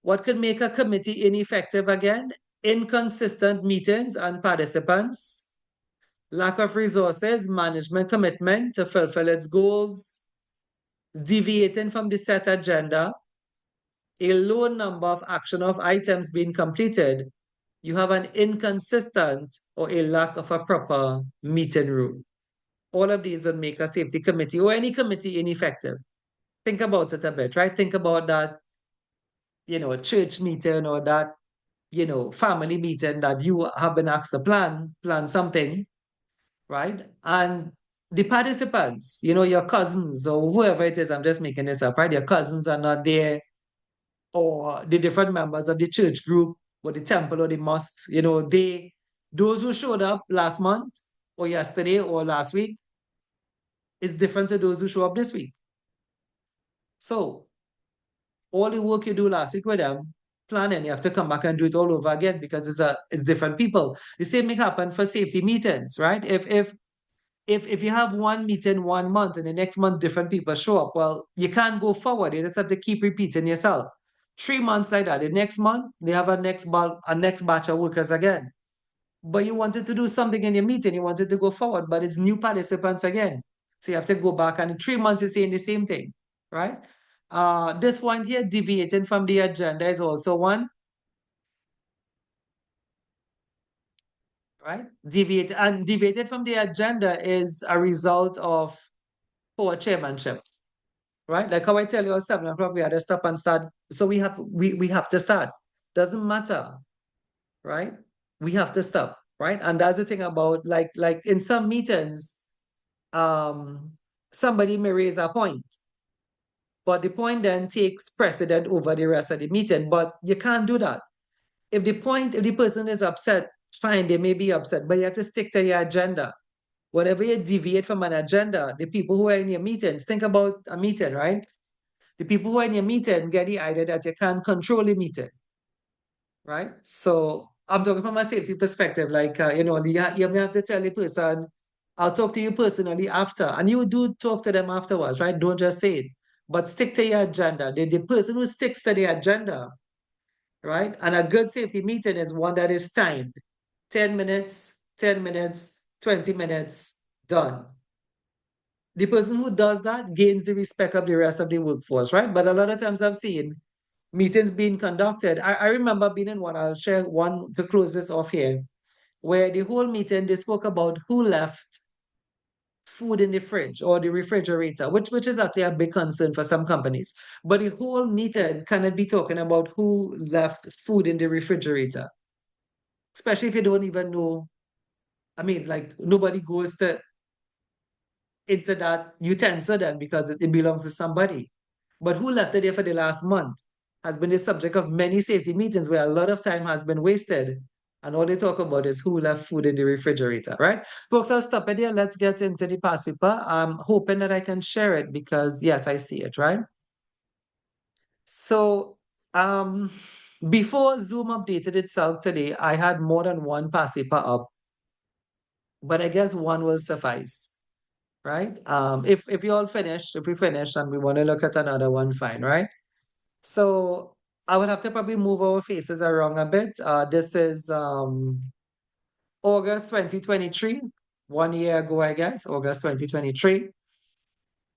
What could make a committee ineffective again? Inconsistent meetings and participants, lack of resources, management commitment to fulfill its goals, deviating from the set agenda, a low number of action of items being completed, you have an inconsistent or a lack of a proper meeting room. All of these would make a safety committee or any committee ineffective. Think about it a bit, right? Think about that, church meeting or that, family meeting that you have been asked to plan something, right? And the participants, your cousins or whoever it is, I'm just making this up, right? Your cousins are not there, or the different members of the church group or the temple or the mosques, those who showed up last month or yesterday or last week is different to those who show up this week. So all the work you do last week with them, planning, you have to come back and do it all over again because it's different people. The same thing happened for safety meetings, right? If you have one meeting 1 month and the next month different people show up, well, you can't go forward. You just have to keep repeating yourself. 3 months like that. The next month, they have a next batch of workers again. But you wanted to do something in your meeting, you wanted to go forward, but it's new participants again. So you have to go back, and in 3 months, you're saying the same thing, right? This one here, deviating from the agenda, is also one. Right? Deviated from the agenda is a result of poor chairmanship. Right? Like how I tell you at 7 o'clock, we had to stop and start. So we have to start. Doesn't matter. Right? We have to stop. Right? And that's the thing about like in some meetings, somebody may raise a point, but the point then takes precedent over the rest of the meeting. But you can't do that. If the person is upset, fine, they may be upset, but you have to stick to your agenda. Whenever you deviate from an agenda, the people who are in your meetings, think about a meeting, right? The people who are in your meeting get the idea that you can't control the meeting, right? So I'm talking from a safety perspective, like, you may have to tell the person, I'll talk to you personally after, and you do talk to them afterwards, right? Don't just say it, but stick to your agenda. The person who sticks to the agenda, right? And a good safety meeting is one that is timed. 10 minutes, 10 minutes, 20 minutes, done. The person who does that gains the respect of the rest of the workforce, right? But a lot of times I've seen meetings being conducted. I remember being in one, I'll share one to close this off here, where the whole meeting they spoke about who left food in the fridge or the refrigerator, which is actually a big concern for some companies. But the whole meeting cannot be talking about who left food in the refrigerator, especially if you don't even know. I mean, like nobody goes into that utensil then because it belongs to somebody. But who left it there for the last month has been the subject of many safety meetings where a lot of time has been wasted. And all they talk about is who left food in the refrigerator, right? Folks, I'll stop it there. Let's get into the paper. I'm hoping that I can share it because, yes, I see it, right? So, before Zoom updated itself today, I had more than one paper up, but I guess one will suffice, right? If we finish and we want to look at another one, fine, right? So I would have to probably move our faces around a bit. This is August 2023, 1 year ago, I guess, August 2023.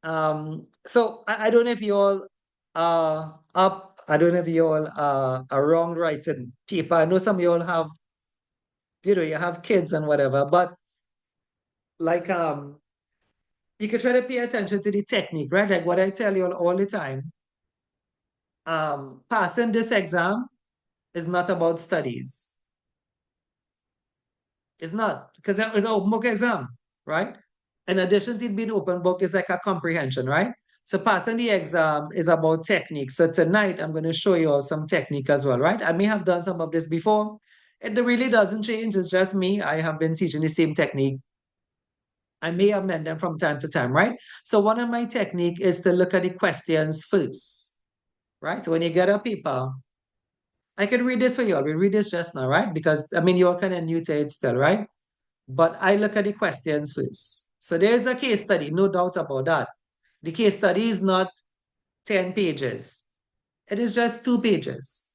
So I don't know if you all are up. I don't know if you all are wrong writing paper. I know some of you all have, you have kids and whatever, but like you could try to pay attention to the technique, right? Like what I tell you all the time. Passing this exam is not about studies. It's not, because it's an open book exam, right? In addition to it being open book, it's like a comprehension, right? So passing the exam is about technique. So tonight I'm going to show you all some technique as well, right? I may have done some of this before. It really doesn't change. It's just me. I have been teaching the same technique. I may amend them from time to time, right? So one of my technique is to look at the questions first, right? So when you get a paper, I can read this for you all. We read this just now, right? Because I mean, you're kind of new to it still, right? But I look at the questions first. So there's a case study, no doubt about that. The case study is not 10 pages. It is just 2 pages.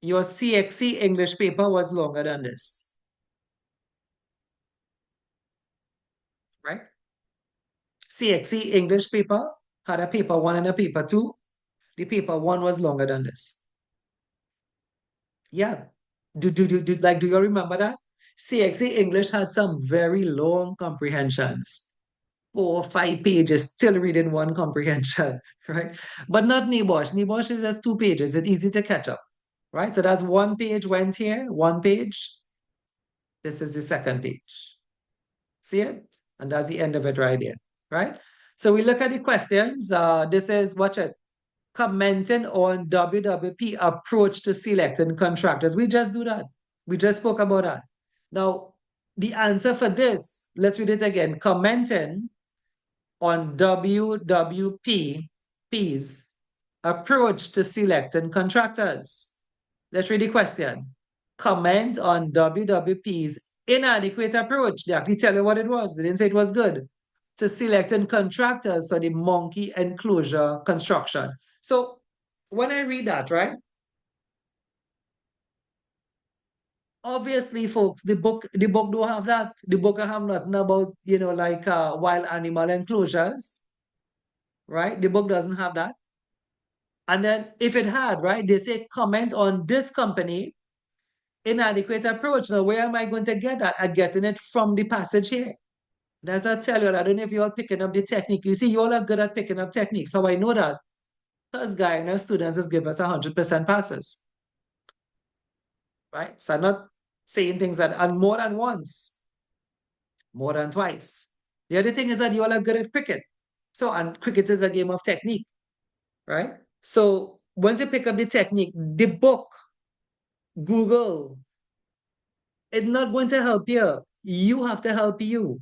Your CXC English paper was longer than this, right? CXC English paper had a paper 1 and a paper 2. The paper 1 was longer than this. Yeah. Do you remember that? CXC English had some very long comprehensions. 4 or 5 pages, still reading one comprehension, right? But not NIBOSH. NIBOSH is just 2 pages. It's easy to catch up, right? So that's 1 page went here, 1 page. This is the second page. See it? And that's the end of it right here, right? So we look at the questions. This is, watch it, commenting on WWP approach to selecting contractors. We just do that. We just spoke about that. Now, the answer for this, let's read it again. Commenting on WWP's approach to selecting contractors. Let's read the question. Comment on WWP's inadequate approach. They actually tell you what it was. They didn't say it was good. To selecting contractors for the monkey enclosure construction. So when I read that, right? Obviously, folks, the book don't have that. The book have nothing about, like wild animal enclosures, right? The book doesn't have that. And then if it had, right, they say comment on this company, inadequate approach. Now, where am I going to get that? I'm getting it from the passage here. And as I tell you, I don't know if you're all picking up the technique. You see, you all are good at picking up techniques. How I know that? Because Guyana students just give us 100% passes. Right? So I'm not saying things that, and more than once, more than twice. The other thing is that you all are good at cricket. So, and cricket is a game of technique, right? So once you pick up the technique, the book, Google, it's not going to help you. You have to help you.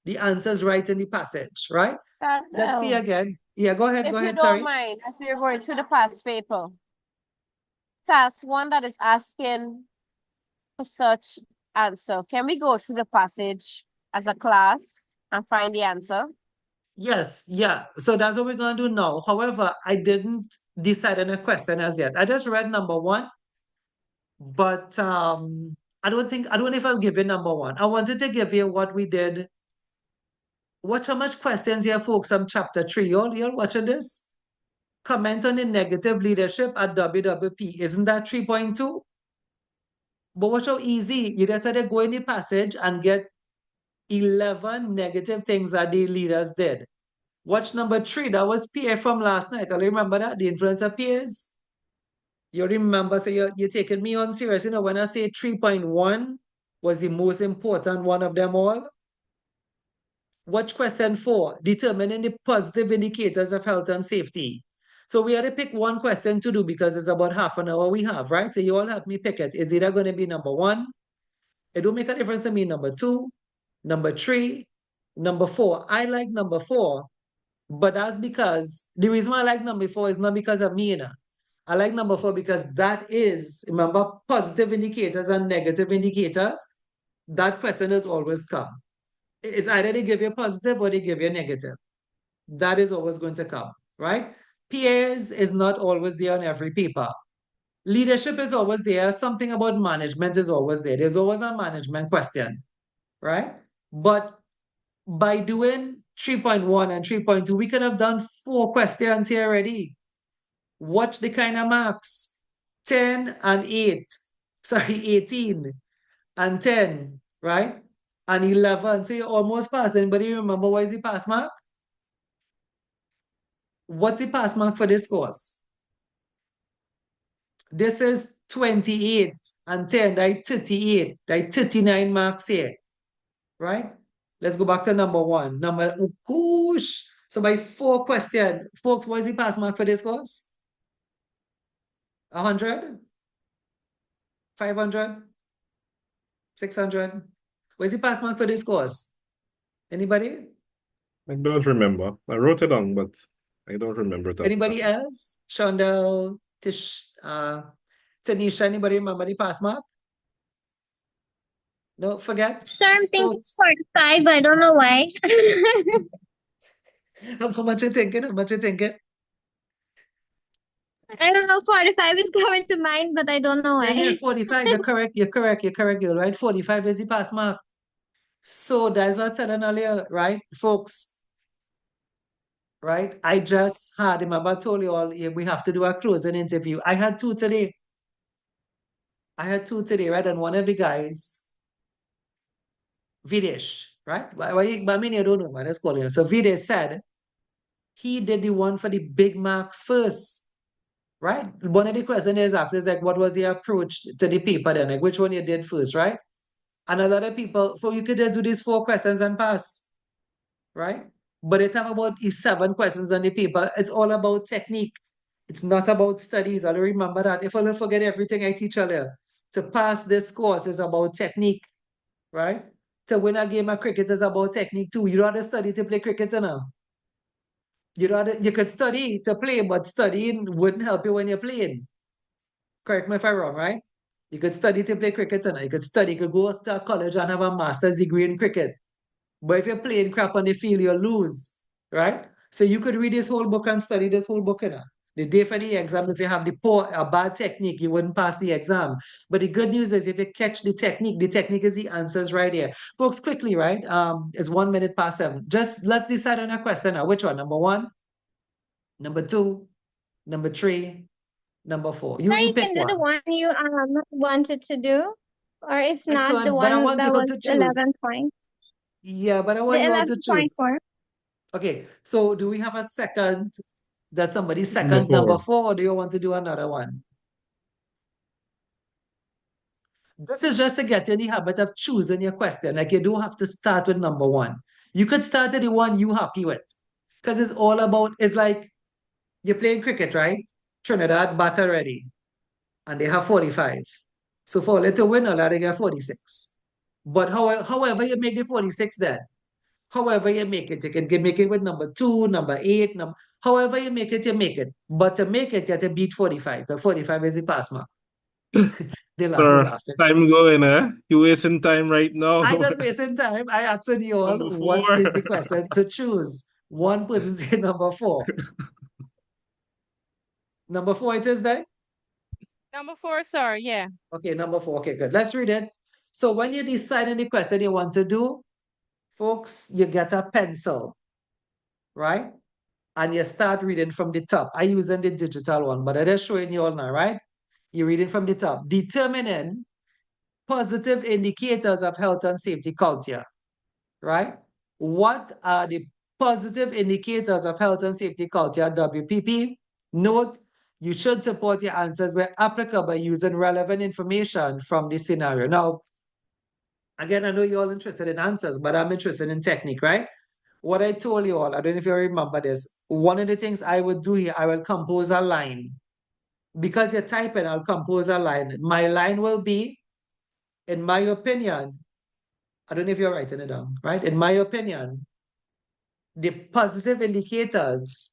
The answer's right in the passage, right? Let's see again. Yeah, go ahead, If you don't sorry. mind, as we're going through the past paper, task 1 that is asking a search answer. Can we go through the passage as a class and find the answer? Yes, yeah. So that's what we're going to do now. However, I didn't decide on a question as yet. I just read number one, but I don't know if I'll give you number one. I wanted to give you what we did. Watch how much questions here, folks, on chapter 3. Y'all watching this? Comment on the negative leadership at WWP. Isn't that 3.2? But watch how easy. You just had to go in the passage and get 11 negative things that the leaders did. Watch number 3. That was Pierre from last night. I remember that, the influence of peers. You remember, so you're taking me on serious. You know, when I say 3.1 was the most important one of them all. Watch question 4, determining the positive indicators of health and safety. So we had to pick one question to do because it's about half an hour we have, right? So you all help me pick it. Is either going to be number 1? It don't make a difference to me. Number 2, number 3, number 4. I like number 4, but that's because the reason why I like number 4 is not because of me, you know. I like number 4 because that is, remember, positive indicators and negative indicators. That question has always come. It's either they give you positive or they give you negative. That is always going to come, right? Peers is not always there on every paper. Leadership is always there. Something about management is always there. There's always a management question, right? But by doing 3.1 and 3.2, we could have done 4 questions here already. Watch the kind of marks. 10 and 8. Sorry, 18 and 10, right? And 11. So you're almost passing. Anybody remember what is the pass mark? What's the pass mark for this course? This is 28 and 10, like 38, like 39 marks here, right? Let's go back to number 1. Whoosh. So by 4 questions, folks, what is the pass mark for this course? 100? 500? 600? Where's the pass mark for this course? Anybody? I don't remember. I wrote it down, but I don't remember it. Anybody else? Shondell, Tanisha, anybody remember the pass mark? No, forget. Sir, I'm thinking Folks, 45. I don't know why. how much you thinking? How much you thinking? I don't know. 45 is coming to mind, but I don't know Yeah, why. 45. You're correct. You're correct. You're correct. You're right. 45 is the pass mark. So that's what I said earlier, right, folks? Right? I just had, remember, I told you all we have to do a closing interview. I had 2 today. Right? And one of the guys, Videsh, right? I mean, I don't know, man. Let's call him. So Videsh said he did the one for the big marks first, right? One of the questions is asked is like, what was the approach to the paper then? Like, which one you did first, right? And a lot of people, so you could just do these 4 questions and pass, right? But they talk about these 7 questions on the paper. It's all about technique. It's not about studies. I remember that. If I don't forget everything I teach earlier, to pass this course is about technique, right? To win a game of cricket is about technique too. You don't have to study to play cricket, you know. You could study to play, but studying wouldn't help you when you're playing. Correct me if I'm wrong, right? You could study to play cricket, you know. You could go to college and have a master's degree in cricket. But if you're playing crap on the field, you'll lose, right? So you could read this whole book and study this whole book, you know. The day for the exam, if you have a bad technique, you wouldn't pass the exam. But the good news is if you catch the technique is the answers right here. Folks, quickly, right? It's 1 minute past 7. Just let's decide on a question now. Which one? Number 1, number 2, number 3, number 4. Sir, You you pick can do the one. one you wanted to do. Or if I not, the could, but I one want that you all was to choose. 11 points. Yeah, but I The want you all to choose. 11.4. Okay, so do we have a second? That somebody's Number second number 4. 4, or do you want to do another one? This is just to get you in the habit of choosing your question. Like you don't have to start with number 1. You could start at the one you happy with. Because it's all about, it's like you're playing cricket, right? Trinidad batter ready. And they have 45. So for a little winner, they get 46. But however you make the 46 then, however you make it, you can make it with number 2, number 8, however you make it, you make it. But to make it, you have to beat 45. The 45 is the pass mark. They laugh, Sir, we're laughing. time going, eh? You wasting time right now. I don't wasting time. I asked you all Number what four. is the question to choose. One person say number 4. Number 4 it is then? Number 4, sir. Yeah. Okay, number 4. Okay, good. Let's read it. So when you decide on the question you want to do, folks, you get a pencil, right? And you start reading from the top. I using the digital one, but I'm just showing you all now, right? You're reading from the top. Determining positive indicators of health and safety culture, right? What are the positive indicators of health and safety culture, WPP? Note, you should support your answers where applicable using relevant information from the scenario. Now, again, I know you're all interested in answers, but I'm interested in technique, right? What I told you all, I don't know if you remember this. One of the things I would do here, I will compose a line. Because you're typing, I'll compose a line. My line will be, in my opinion, I don't know if you're writing it down, right? In my opinion, the positive indicators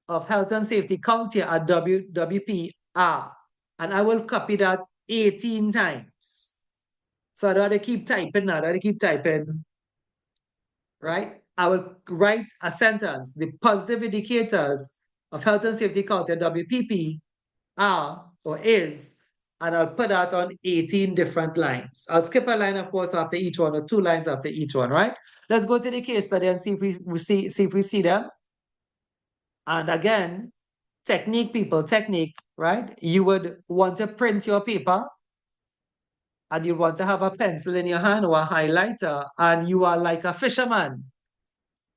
of health and safety culture at WWP are, and I will copy that 18 times. So I don't have to keep typing now, I don't have to keep typing, right? I will write a sentence. The positive indicators of health and safety culture, WPP, are or is, and I'll put that on 18 different lines. I'll skip a line, of course, after each one, or 2 lines after each one, right? Let's go to the case study and see if we see them. And again, technique, people, technique, right? You would want to print your paper and you want to have a pencil in your hand or a highlighter, and you are like a fisherman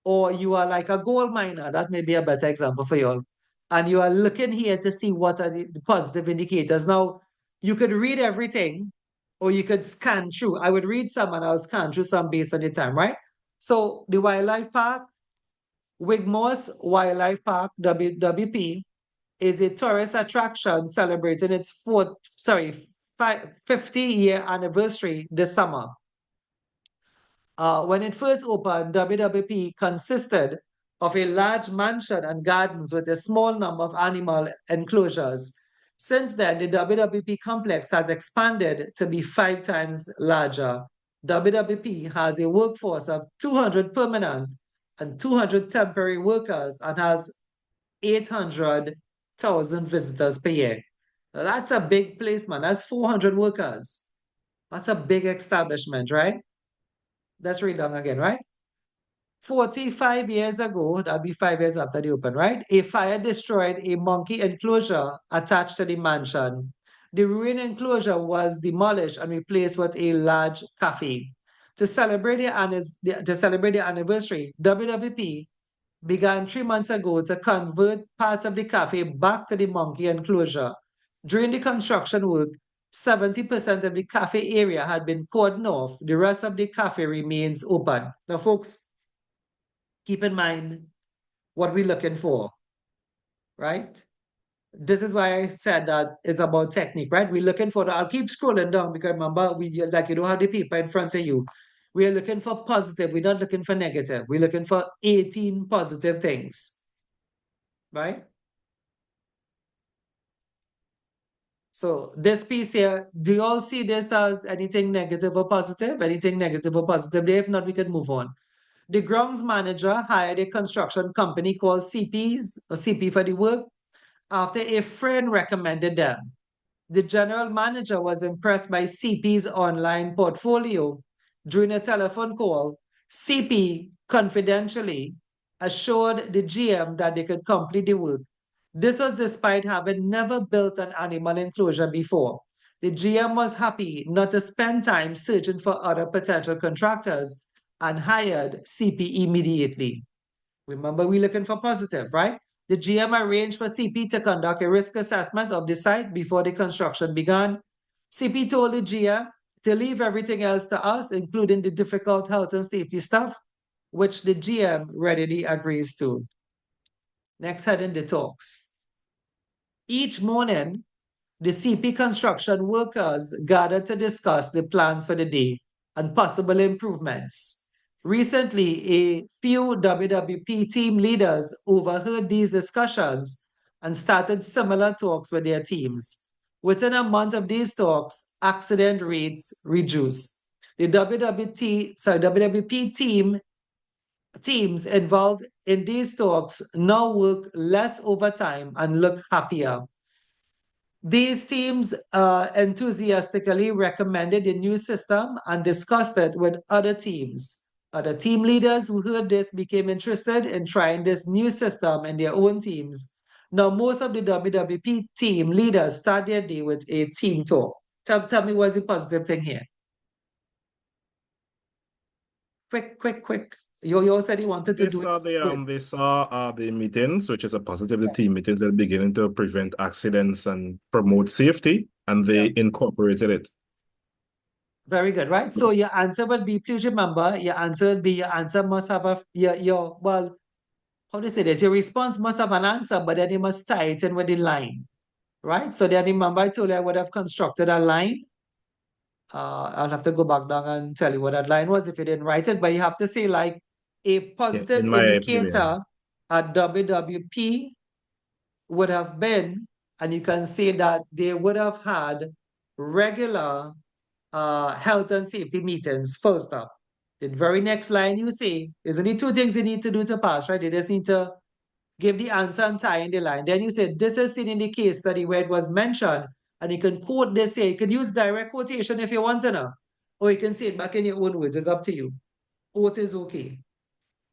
or you are like a gold miner. That may be a better example for you all. And you are looking here to see what are the positive indicators. Now, you could read everything or you could scan through. I would read some and I'll scan through some based on the time, right? So the Wildlife Park, Wigmore Wildlife Park, WWP, is a tourist attraction celebrating its 50-year anniversary this summer. When it first opened, WWP consisted of a large mansion and gardens with a small number of animal enclosures. Since then, the WWP complex has expanded to be 5 times larger. WWP has a workforce of 200 permanent and 200 temporary workers and has 800,000 visitors per year. Now, that's a big place, man. That's 400 workers. That's a big establishment, right? Let's read down again, right? 45 years ago, that'd be 5 years after the open, right? A fire destroyed a monkey enclosure attached to the mansion. The ruined enclosure was demolished and replaced with a large cafe. To celebrate the anniversary, WWP began 3 months ago to convert parts of the cafe back to the monkey enclosure. During the construction work, 70% of the cafe area had been cordoned off. The rest of the cafe remains open. Now, folks, keep in mind what we're looking for, right? This is why I said that it's about technique, right? We're looking for I'll keep scrolling down because remember, you don't have the paper in front of you. We are looking for positive. We're not looking for negative. We're looking for 18 positive things, right? So this piece here, do you all see this as anything negative or positive? Anything negative or positive? If not, we can move on. The grounds manager hired a construction company called CPs, or CP for the work, after a friend recommended them. The general manager was impressed by CP's online portfolio. During a telephone call, CP confidentially assured the GM that they could complete the work. This was despite having never built an animal enclosure before. The GM was happy not to spend time searching for other potential contractors and hired CP immediately. Remember, we're looking for positive, right? The GM arranged for CP to conduct a risk assessment of the site before the construction began. CP told the GM to leave everything else to us, including the difficult health and safety stuff, which the GM readily agrees to. Next heading, the talks. Each morning, the CP construction workers gathered to discuss the plans for the day and possible improvements. Recently, a few WWP team leaders overheard these discussions and started similar talks with their teams. Within a month of these talks, accident rates reduce. The WWP teams involved in these talks now work less overtime and look happier. These teams enthusiastically recommended the new system and discussed it with other teams. Other team leaders who heard this became interested in trying this new system in their own teams. Now, most of the WWP team leaders start their day with a team talk. Tell me what's the positive thing here? Quick. You said you wanted to do it. They saw the meetings, which is a positive. The team meetings are beginning to prevent accidents and promote safety, and they incorporated it. Very good, right? So your answer would be, please remember, your answer must have well, how do you say this? Your response must have an answer, but then you must tie it in with the line, right? So then remember, I told you I would have constructed a line. I'll have to go back down and tell you what that line was if you didn't write it, but you have to say like a positive indicator at WWP would have been, and you can say that they would have had regular health and safety meetings first up. The very next line you say, there's only two things you need to do to pass, right? You just need to give the answer and tie in the line. Then you say, this is seen in the case study where it was mentioned, and you can quote this here. You can use direct quotation if you want to know, or you can say it back in your own words. It's up to you. Both is okay,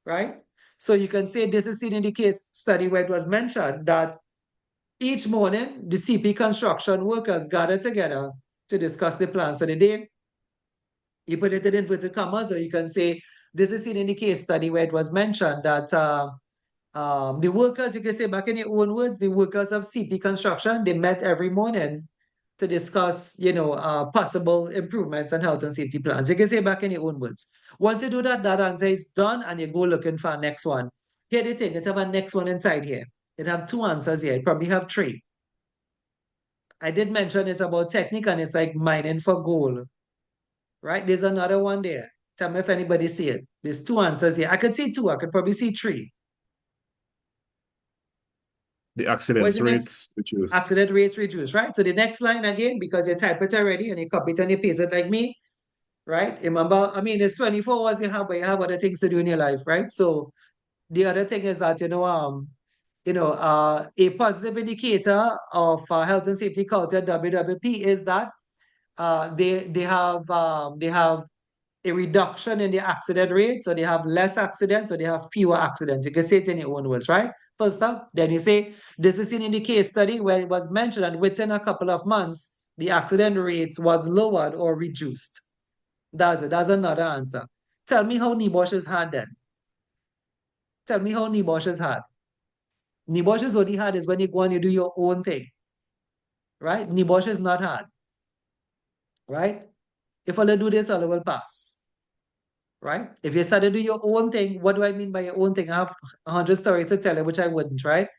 right? So you can say this is seen in the case study where it was mentioned that each morning, the CP construction workers gather together to discuss the plans for the day. You put it in inverted commas, or you can say, this is seen in the case study where it was mentioned that the workers, you can say back in your own words, the workers of CP construction, they met every morning to discuss, possible improvements and health and safety plans. You can say back in your own words. Once you do that, that answer is done, and you go looking for a next one. Here the thing, it have a next one inside here. It have two answers here. It probably have three. I did mention it's about technique, and it's like mining for gold, right? There's another one there. Tell me if anybody see it. There's two answers here. I could see two. I could probably see three. The accident rates reduce. Accident rates reduce, right? So the next line again, because you type it already and you copy it and you paste it like me, right? Remember, I mean, it's 24 hours you have, but you have other things to do in your life, right? So the other thing is that, a positive indicator of health and safety culture at WWP is that they have a reduction in the accident rate, so they have less accidents, so they have fewer accidents. You can say it in your own words, right? First up, then you say, this is seen in the case study where it was mentioned that within a couple of months, the accident rates was lowered or reduced. That's it. That's another answer. Tell me how NIBOSH is hard then. Tell me how NIBOSH is hard. NIBOSH is only hard is when you go and you do your own thing, right? NIBOSH is not hard, right? If I do this, I will pass, right? If you start to do your own thing, what do I mean by your own thing? I have 100 stories to tell you, which I wouldn't, right?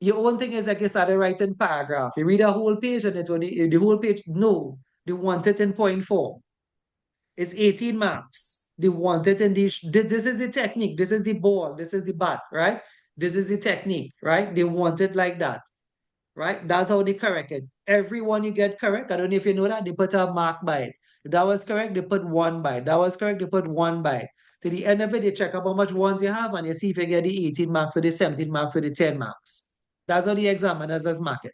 Your own thing is like you started writing paragraph. You read a whole page and it's only the whole page. No, they want it in point form. It's 18 marks. They want it in this is the technique. This is the ball. This is the bat, right? This is the technique, right? They want it like that, right? That's how they correct it. Everyone you get correct, I don't know if you know that, they put a mark by it. If that was correct, they put 1 by it. That was correct, they put 1 by it. To the end of it, they check up how much ones you have and you see if you get the 18 marks or the 17 marks or the 10 marks. That's how the examiners just mark it.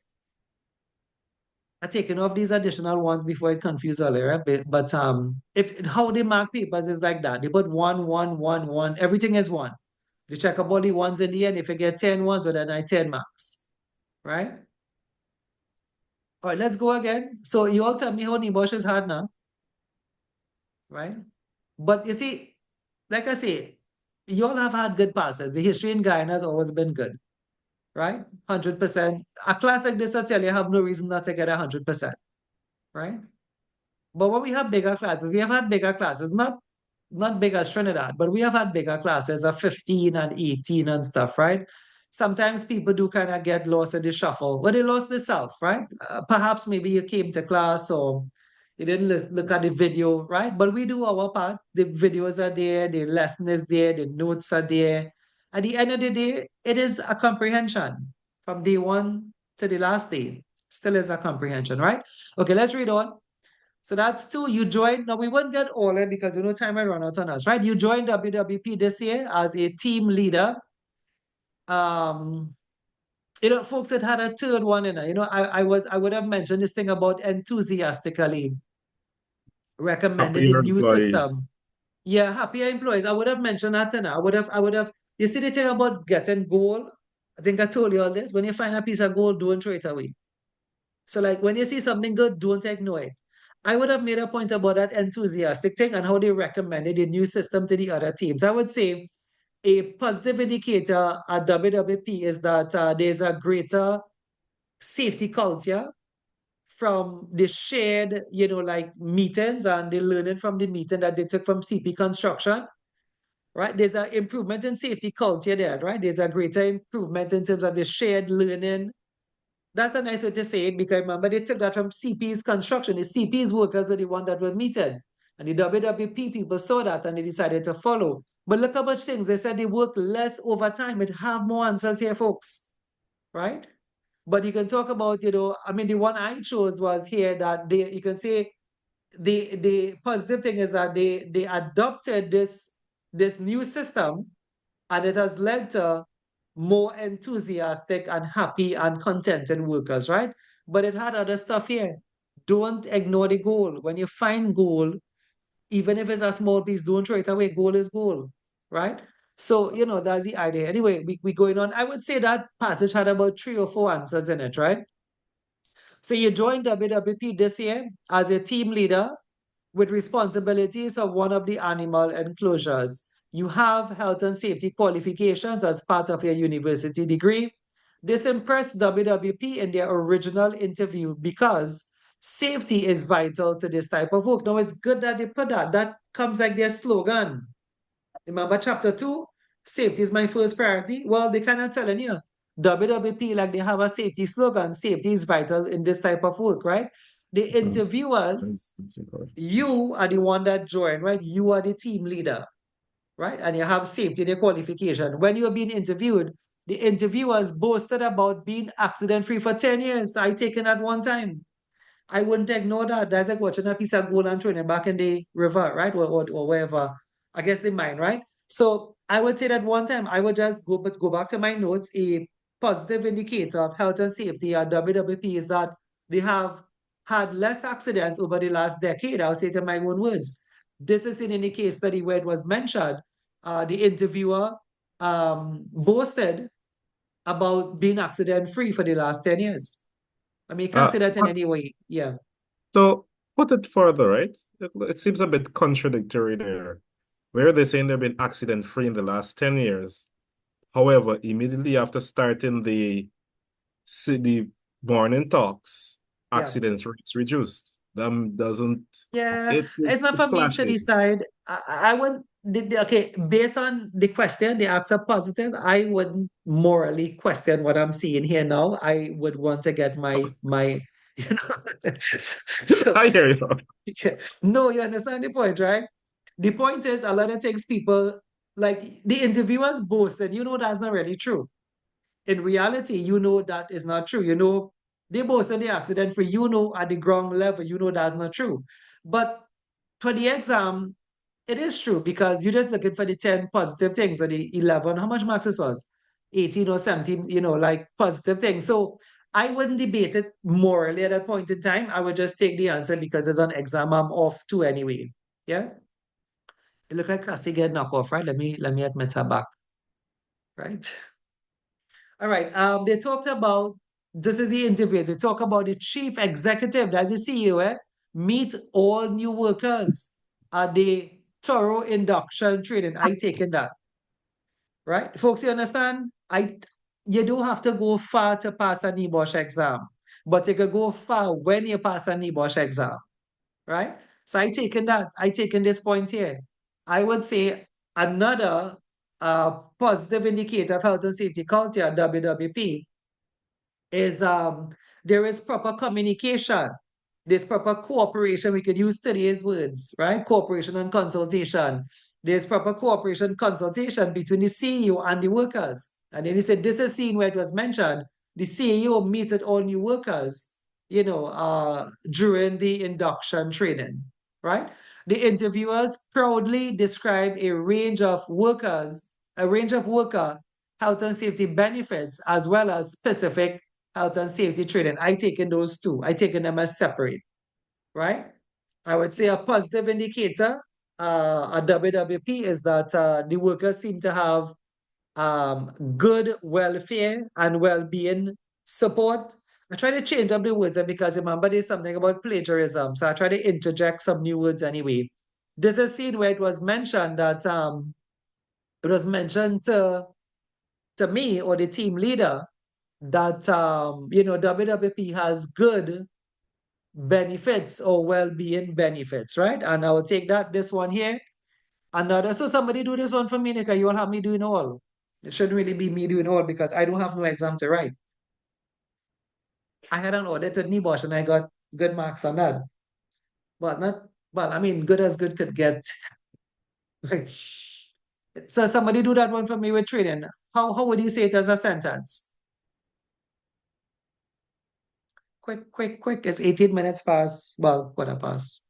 I'm taking off these additional ones before it confused earlier, but if how they mark papers is like that. They put 1, 1, 1, 1. Everything is 1. They check up all the ones in the end. If you get 10 ones, well, then I 10 marks, right? All right, let's go again. So you all tell me how NIBOSH is hard now, right? But you see, like I say, you all have had good passes. The history in Guyana has always been good, right? 100%. A class like this, I tell you, have no reason not to get 100%, right? But when we have bigger classes, we have had bigger classes, not big as Trinidad, but we have had bigger classes of 15 and 18 and stuff, right? Sometimes people do kind of get lost in the shuffle, but they lost themselves, right? Perhaps maybe you came to class or you didn't look at the video, right? But we do our part. The videos are there, the lesson is there, the notes are there. At the end of the day, it is a comprehension from day one to the last day. Still is a comprehension, right? Okay, let's read on. So that's two. You joined. Now we won't get all in because time will run out on us, right? You joined WWP this year as a team leader. Folks that had a third one in it. I would have mentioned this thing about enthusiastically recommended Happier the new employees. system. Yeah, happier employees. I would have mentioned that, and I would have. You see the thing about getting gold? I think I told you all this. When you find a piece of gold, don't throw it away. So, like, when you see something good, don't ignore it. I would have made a point about that enthusiastic thing and how they recommended the new system to the other teams. I would say a positive indicator at WWP is that there's a greater safety culture from the shared, like meetings and the learning from the meeting that they took from CP Construction, right? There's an improvement in safety culture there, right? There's a greater improvement in terms of the shared learning. That's a nice way to say it because remember, they took that from CP's construction. The CP's workers were the one that were meeting. And the WWP people saw that and they decided to follow. But look how much things. They said they work less overtime. It have more answers here, folks. Right? But you can talk about, the one I chose was here that you can say the positive thing is that they adopted this new system and it has led to more enthusiastic and happy and contented workers, right? But it had other stuff here. Don't ignore the goal. When you find goal, even if it's a small piece, don't throw it away. Goal is goal, right? So, that's the idea. Anyway, we going on. I would say that passage had about 3 or 4 answers in it, right? So you joined WWP this year as a team leader with responsibilities of one of the animal enclosures. You have health and safety qualifications as part of your university degree. This impressed WWP in their original interview because safety is vital to this type of work. Now, it's good that they put that. That comes like their slogan. Remember chapter 2? Safety is my first priority. Well, they kind of telling you, WWP, like they have a safety slogan, safety is vital in this type of work, right? The interviewers, you are the one that joined, right? You are the team leader, right? And you have safety in your qualification. When you're being interviewed, the interviewers boasted about being accident-free for 10 years. I taken that one time. I wouldn't ignore that. That's like watching a piece of gold and throwing it back in the river, right? Or wherever. I guess the mine, right? So I would say that one time I would just go back to my notes. A positive indicator of health and safety at WWP is that they have had less accidents over the last decade. I'll say it in my own words. This is in any case study where it was mentioned. The interviewer boasted about being accident-free for the last 10 years. I mean, you can't say that in any way. Yeah. So put it further, right? It seems a bit contradictory there. Where they're saying they've been accident-free in the last 10 years. However, immediately after starting the morning talks, accidents rates reduced. That doesn't. Yeah, it's not for me to decide. I would. Okay, based on the question, the answer positive, I wouldn't morally question what I'm seeing here now. I would want to get my so, I hear you. yeah. No, you understand the point, right? The point is a lot of things people like the interviewers boast, and that's not really true. In reality, that is not true. They boasted the accident free, at the ground level, that's not true. But for the exam, it is true because you're just looking for the 10 positive things or the 11. How much marks this was? 18 or 17, like positive things. So I wouldn't debate it morally at that point in time. I would just take the answer because it's an exam I'm off to anyway. Yeah. It looked like Cassie get knocked off, right? Let me admit her back. Right. All right. They talked about this is the interviews. They talk about the chief executive, that's the CEO, meet all new workers at the thorough induction training. I taken that. Right? Folks, you understand? You don't have to go far to pass a NEBOSH exam, but you can go far when you pass a NEBOSH exam. Right? So I taken that. I taken this point here. I would say another positive indicator of health and safety culture at WWP is there is proper communication. There's proper cooperation. We could use today's words, right? Cooperation and consultation. There's proper cooperation consultation between the CEO and the workers. And then he said, this is seen where it was mentioned. The CEO meets with all new workers during the induction training, right? The interviewers proudly describe a range of worker health and safety benefits as well as specific health and safety training. I taken those two. I taken them as separate, right? I would say a positive indicator at WWP is that the workers seem to have good welfare and well-being support. I try to change up the words because remember there's something about plagiarism, so I try to interject some new words anyway. There's a scene where it was mentioned that it was mentioned to me or the team leader that WWP has good benefits or well-being benefits, right? And I will take this one here. Another, so somebody do this one for me, Nika. You all have me doing all. It shouldn't really be me doing all because I don't have no exam to write. I had an audit with NIBOSH and I got good marks on that. But I mean, good as good could get. So somebody do that one for me with trading. How would you say it as a sentence? Quick. It's 18 minutes past, well, quarter past.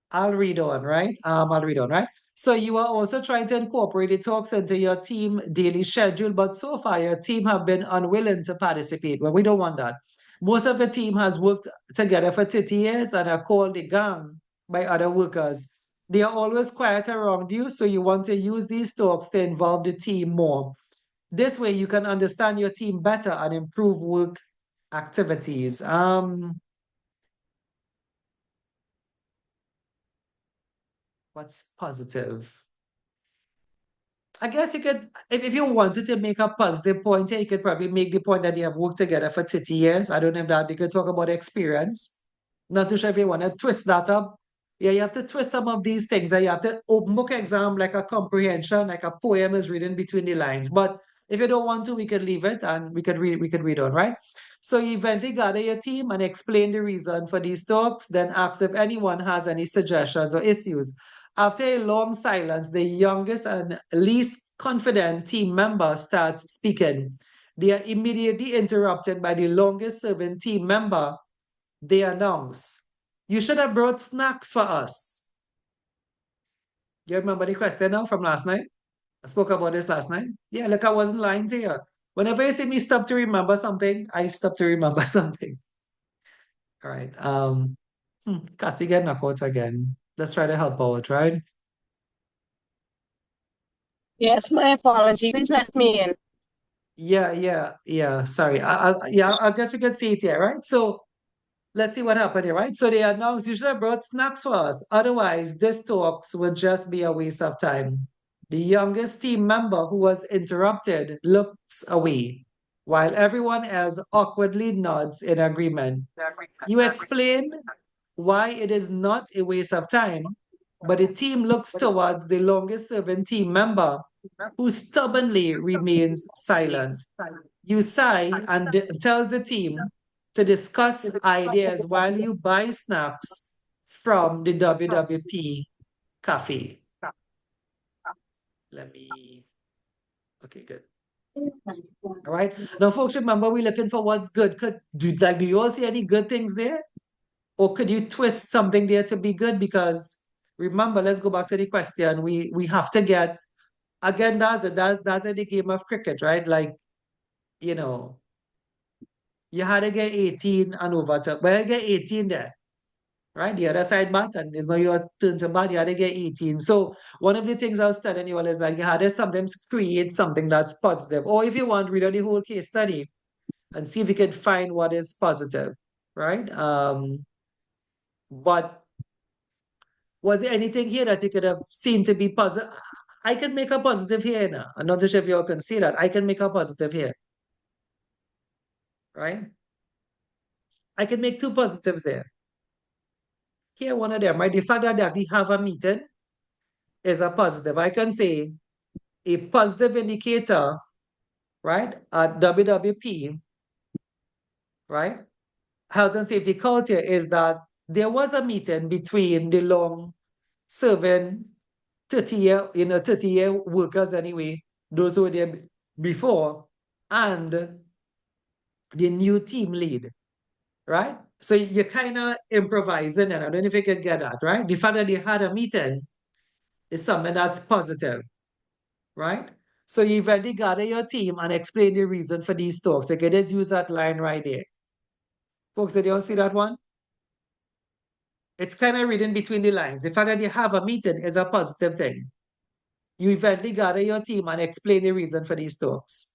I'll read on, right? I'll read on, right? So you are also trying to incorporate the talks into your team daily schedule, but so far your team have been unwilling to participate. Well, we don't want that. Most of the team has worked together for 30 years and are called the gang by other workers. They are always quiet around you, so you want to use these talks to involve the team more. This way you can understand your team better and improve work activities. What's positive? I guess you could, if you wanted to make a positive point, you could probably make the point that they have worked together for 30 years. I don't know if that they could talk about experience. Not too sure if you want to twist that up. Yeah, you have to twist some of these things. And you have to open book exam like a comprehension, like a poem is reading between the lines. But if you don't want to, we could leave it and we could read on, right? So you eventually gather your team and explain the reason for these talks, then ask if anyone has any suggestions or issues. After a long silence, the youngest and least confident team member starts speaking. They are immediately interrupted by the longest serving team member. They announce, "You should have brought snacks for us." You remember the question now from last night? I spoke about this last night. Yeah, look, I wasn't lying to you. Whenever you see me stop to remember something, I stop to remember something. All right. Cassie get knockouts again. Let's try to help out, right? Yes, my apology. Please let me in. Yeah. Sorry. I guess we can see it here, right? So let's see what happened here, right? So they announced you should have brought snacks for us. Otherwise, this talks would just be a waste of time. The youngest team member who was interrupted looks away, while everyone else awkwardly nods in agreement. You explain why it is not a waste of time, but the team looks towards the longest serving team member who stubbornly remains silent. You sigh and tells the team to discuss ideas while you buy snacks from the WWP cafe. Okay, good. All right. Now, folks, remember we're looking for what's good. Do you all see any good things there? Or could you twist something there to be good? Because remember, let's go back to the question. We have to get, again, that's in the game of cricket, right? Like, you had to get 18 and over to, well, get 18 there, right? The other side button is now your turn to bat, you had to get 18. So one of the things I was telling you all is like you had to sometimes create something that's positive. Or if you want, read out the whole case study and see if you can find what is positive, right? But was there anything here that you could have seen to be positive? I can make a positive here now. I'm not sure if you all can see that. I can make a positive here, right? I can make two positives there. Here, one of them, right? The fact that we have a meeting is a positive. I can say a positive indicator, right, at WWP, right? Health and safety culture is that there was a meeting between the long-serving 30-year workers anyway, those who were there before, and the new team lead, right? So you're kind of improvising, and I don't know if you can get that, right? The fact that you had a meeting is something that's positive, right? So you already gather your team and explain the reason for these talks. You can just use that line right there. Folks, did you all see that one? It's kind of reading between the lines. The fact that you have a meeting is a positive thing. You eventually gather your team and explain the reason for these talks,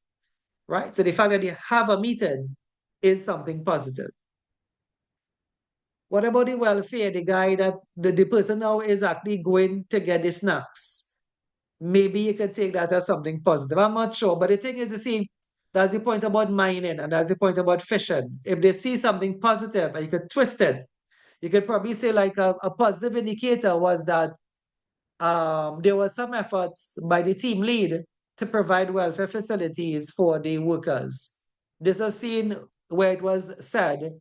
right? So the fact that you have a meeting is something positive. What about the welfare? The guy that the person now is actually going to get the snacks. Maybe you could take that as something positive. I'm not sure, but the thing is, you see, that's the point about mining and that's the point about fishing. If they see something positive and you could twist it, you could probably say like a positive indicator was that there was some efforts by the team lead to provide welfare facilities for the workers. This is a scene where it was said,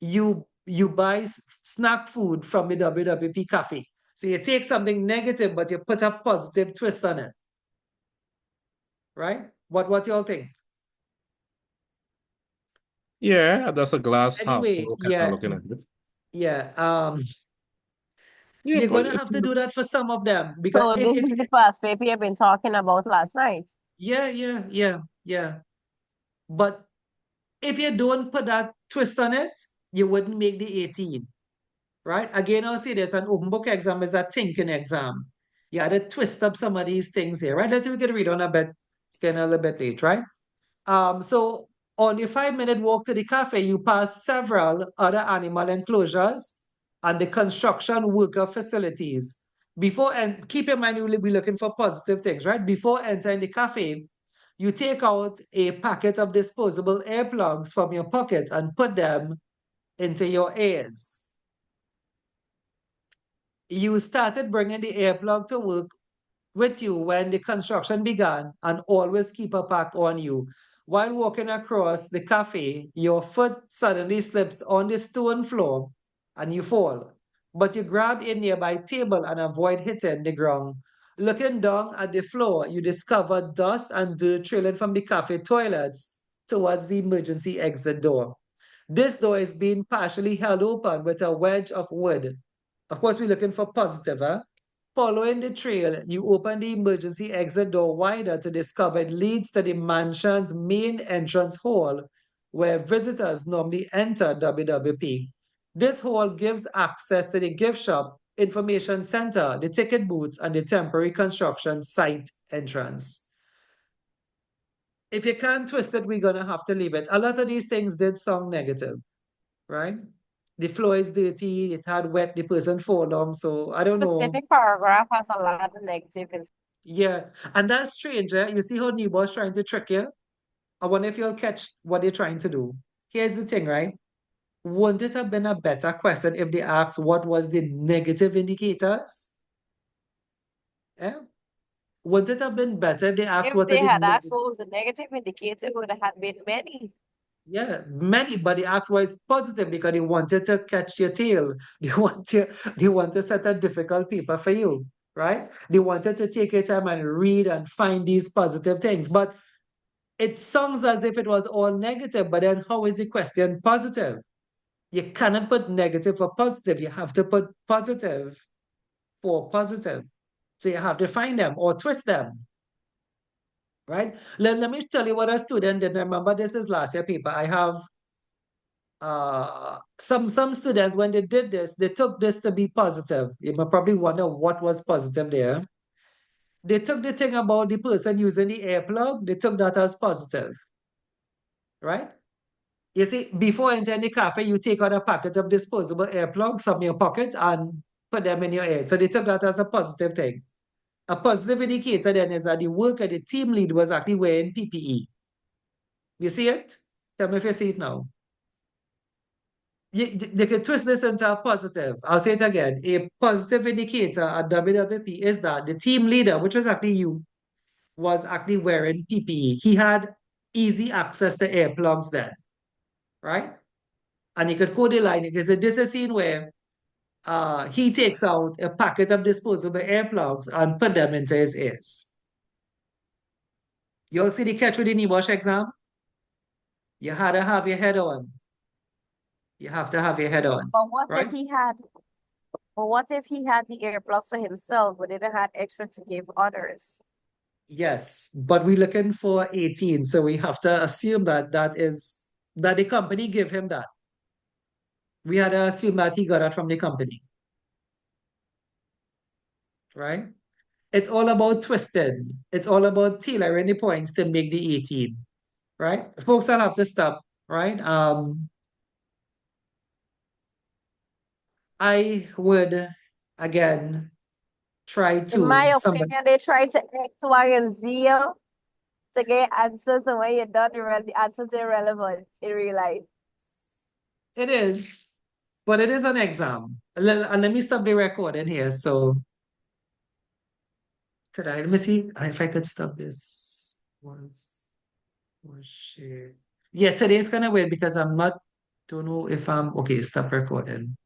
you buy snack food from the WWP cafe. So you take something negative, but you put a positive twist on it. Right? What y'all think? Yeah, that's a glass half Anyway, full kind of looking at it. yeah. Yeah, You're but gonna it have to do that looks for some of them because So this is the past paper you've been talking about last night. yeah. But if you don't put that twist on it, you wouldn't make the 18. Right? Again, I'll say this, an open book exam is a thinking exam. You had to twist up some of these things here, right? Let's see if we can read on a bit. It's getting a little bit late, right? So on your 5-minute walk to the cafe, you pass several other animal enclosures and the construction worker facilities. And keep in mind, you'll be looking for positive things, right? Before entering the cafe, you take out a packet of disposable earplugs from your pocket and put them into your ears. You started bringing the earplug to work with you when the construction began and always keep a pack on you. While walking across the cafe, your foot suddenly slips on the stone floor and you fall. But you grab a nearby table and avoid hitting the ground. Looking down at the floor, you discover dust and dirt trailing from the cafe toilets towards the emergency exit door. This door is being partially held open with a wedge of wood. Of course, we're looking for positive, huh? Following the trail, you open the emergency exit door wider to discover it leads to the mansion's main entrance hall, where visitors normally enter WWP. This hall gives access to the gift shop, information center, the ticket booths, and the temporary construction site entrance. If you can't twist it, we're going to have to leave it. A lot of these things did sound negative, right? The floor is dirty, it had wet, the person fall on, so I don't know. Specific paragraph has a lot of negative. Yeah, and that's strange, eh? You see how Nebo's trying to trick you? I wonder if you'll catch what they're trying to do. Here's the thing, right? Wouldn't it have been a better question if they asked what was the negative indicators? Yeah? Wouldn't it have been better if they asked If what they are the had asked what was the negative indicator, it would have been many. Yeah, many, but they asked why it's positive because they wanted to catch your tail. They want to set a difficult paper for you, right? They wanted to take your time and read and find these positive things. But it sounds as if it was all negative, but then how is the question positive? You cannot put negative for positive. You have to put positive for positive. So you have to find them or twist them, right? Let me tell you what a student did. Remember, this is last year paper. I have some students, when they did this, they took this to be positive. You may probably wonder what was positive there. They took the thing about the person using the earplug, they took that as positive, right? You see, before entering the cafe, you take out a packet of disposable earplugs from your pocket and put them in your ear. So they took that as a positive thing. A positive indicator then is that the worker, the team lead, was actually wearing PPE. You see it? Tell me if you see it now. They can twist this into a positive. I'll say it again. A positive indicator at WWP is that the team leader, which was actually you, was actually wearing PPE. He had easy access to earplugs then, right? And he could code the line. Because this is a scene where he takes out a packet of disposable earplugs and put them into his ears. You all see the catch with the NEBOSH exam? You had to have your head on. You have to have your head on, But what if right? he had, but what if he had the earplugs for himself, but didn't have extra to give others? Yes, but we're looking for 18, so we have to assume that that the company give him that. We had to assume that he got it from the company, right? It's all about twisted. It's all about tailoring the points to make the 18, right? Folks, I'll have to stop, right? I would again try In my to somebody. opinion, they try to X, Y, and Z to get answers, and when you're done, the answers are irrelevant in real life. It is, but it is an exam. Let me stop the recording here. So could I let me see if I could stop this was share. Yeah, today's gonna win because I'm not don't know if I'm okay, stop recording.